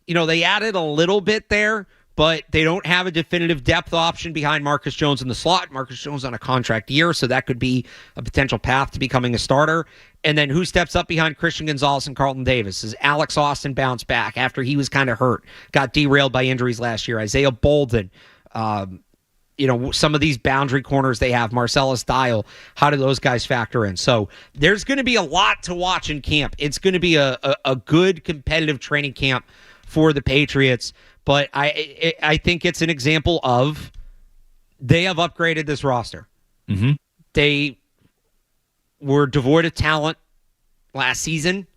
they added a little bit there, but they don't have a definitive depth option behind Marcus Jones in the slot. Marcus Jones on a contract year, so that could be a potential path to becoming a starter. And then who steps up behind Christian Gonzalez and Carlton Davis? Is Alex Austin bounce back after he was kind of hurt, got derailed by injuries last year? Isaiah Bolden, some of these boundary corners they have, Marcellus Dial, how do those guys factor in? So there's going to be a lot to watch in camp. It's going to be a good competitive training camp for the Patriots. But I think it's an example of they have upgraded this roster. Mm-hmm. They were devoid of talent last season.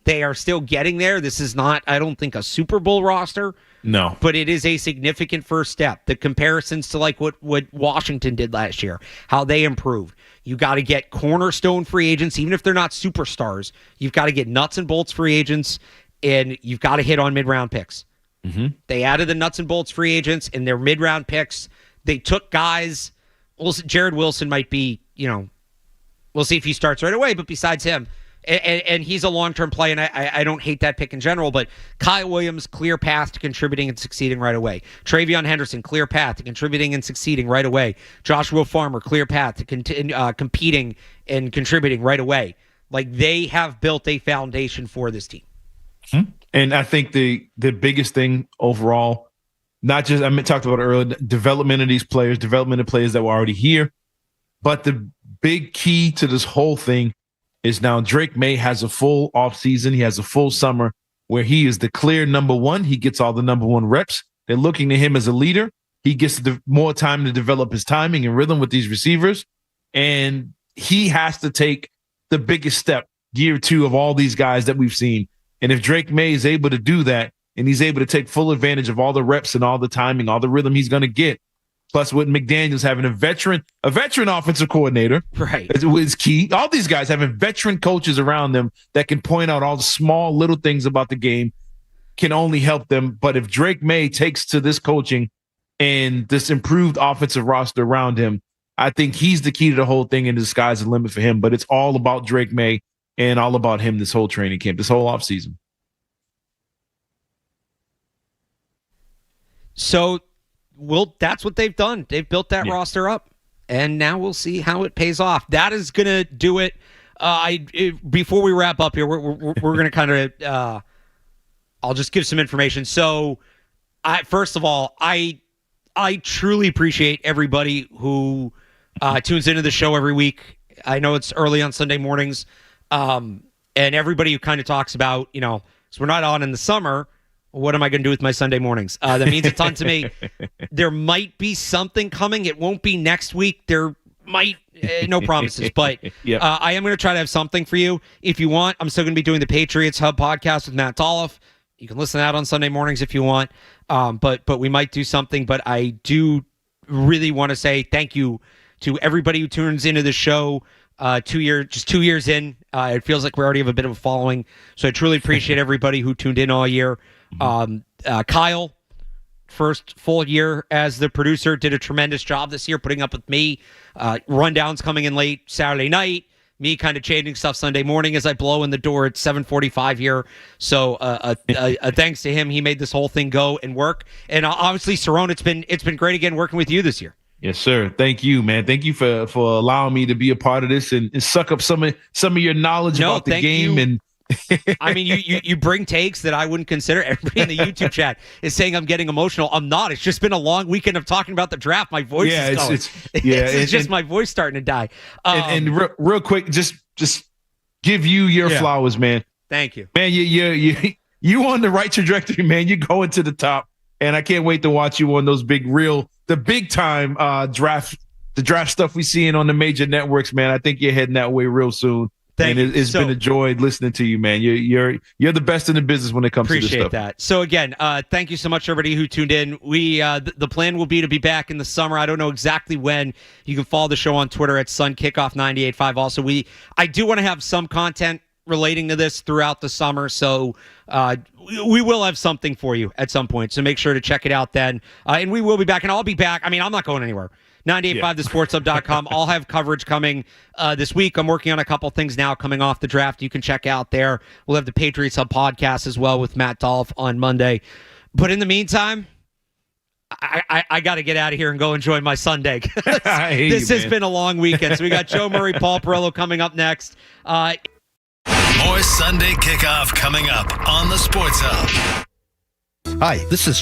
They are still getting there. This is not, I don't think, a Super Bowl roster. No. But it is a significant first step. The comparisons to like what Washington did last year, how they improved. You got to get cornerstone free agents, even if they're not superstars. You've got to get nuts and bolts free agents, and you've got to hit on mid-round picks. Mm-hmm. They added the nuts and bolts free agents in their mid-round picks. They took guys. Well, Jared Wilson might be, we'll see if he starts right away, but besides him, and he's a long-term play, and I don't hate that pick in general, but Kyle Williams, clear path to contributing and succeeding right away. Travion Henderson, clear path to contributing and succeeding right away. Joshua Farmer, clear path to competing and contributing right away. Like, they have built a foundation for this team. Mm-hmm. And I think the biggest thing overall, not just, talked about it earlier, development of these players, development of players that were already here, but the big key to this whole thing is now Drake May has a full offseason. He has a full summer where he is the clear number one. He gets all the number one reps. They're looking to him as a leader. He gets more time to develop his timing and rhythm with these receivers. And he has to take the biggest step, year two, of all these guys that we've seen. And if Drake May is able to do that, and he's able to take full advantage of all the reps and all the timing, all the rhythm he's going to get, plus with McDaniels having a veteran offensive coordinator, right, is key. All these guys having veteran coaches around them that can point out all the small little things about the game can only help them. But if Drake May takes to this coaching and this improved offensive roster around him, I think he's the key to the whole thing, and the sky's the limit for him. But it's all about Drake May and all about him this whole training camp, this whole offseason. So, that's what they've done. They've built that roster up, and now we'll see how it pays off. That is going to do it. Before we wrap up here, we're going to kind of I'll just give some information. So, first of all, I truly appreciate everybody who tunes into the show every week. I know it's early on Sunday mornings, and everybody who kind of talks about, so we're not on in the summer. What am I going to do with my Sunday mornings? That means a ton to me. There might be something coming. It won't be next week. There might, no promises, but I am going to try to have something for you. If you want, I'm still going to be doing the Patriots Hub podcast with Matt Toloff. You can listen to that on Sunday mornings if you want. But we might do something. But I do really want to say thank you to everybody who tunes into the show. 2 years in, it feels like we already have a bit of a following. So I truly appreciate everybody who tuned in all year. Kyle, first full year as the producer, did a tremendous job this year putting up with me. Rundowns coming in late Saturday night, me kind of changing stuff Sunday morning as I blow in the door at 7:45 here. So a thanks to him. He made this whole thing go and work. And obviously, Cerrone, it's been great again working with you this year. Yes, sir. Thank you, man. Thank you for allowing me to be a part of this and suck up some of your knowledge about the game. And I mean, you bring takes that I wouldn't consider. Everybody in the YouTube chat is saying I'm getting emotional. I'm not. It's just been a long weekend of talking about the draft. My voice is going. It's just my voice starting to die. And real quick, just give you your flowers, man. Thank you, man. You on the right trajectory, man. You're going to the top, and I can't wait to watch you on those the big time draft stuff we seeing on the major networks, man. I think you're heading that way real soon. It's been a joy listening to you, man. You're the best in the business when it comes to this stuff. Appreciate that. So again, thank you so much, everybody who tuned in. We the plan will be to be back in the summer. I don't know exactly when. You can follow the show on Twitter at Sun Kickoff 98.5. Also, I do want to have some content relating to this throughout the summer, so we will have something for you at some point. So make sure to check it out then. And we will be back, and I'll be back. I mean, I'm not going anywhere. 985thesportshub.com. I'll have coverage coming this week. I'm working on a couple things now coming off the draft. You can check out there. We'll have the Patriots Hub podcast as well with Matt Dolph on Monday. But in the meantime, I got to get out of here and go enjoy my Sunday. This has been a long weekend. So we got Joe Murray, Paul Perillo coming up next. More Sunday Kickoff coming up on the Sports Hub. Hi, this is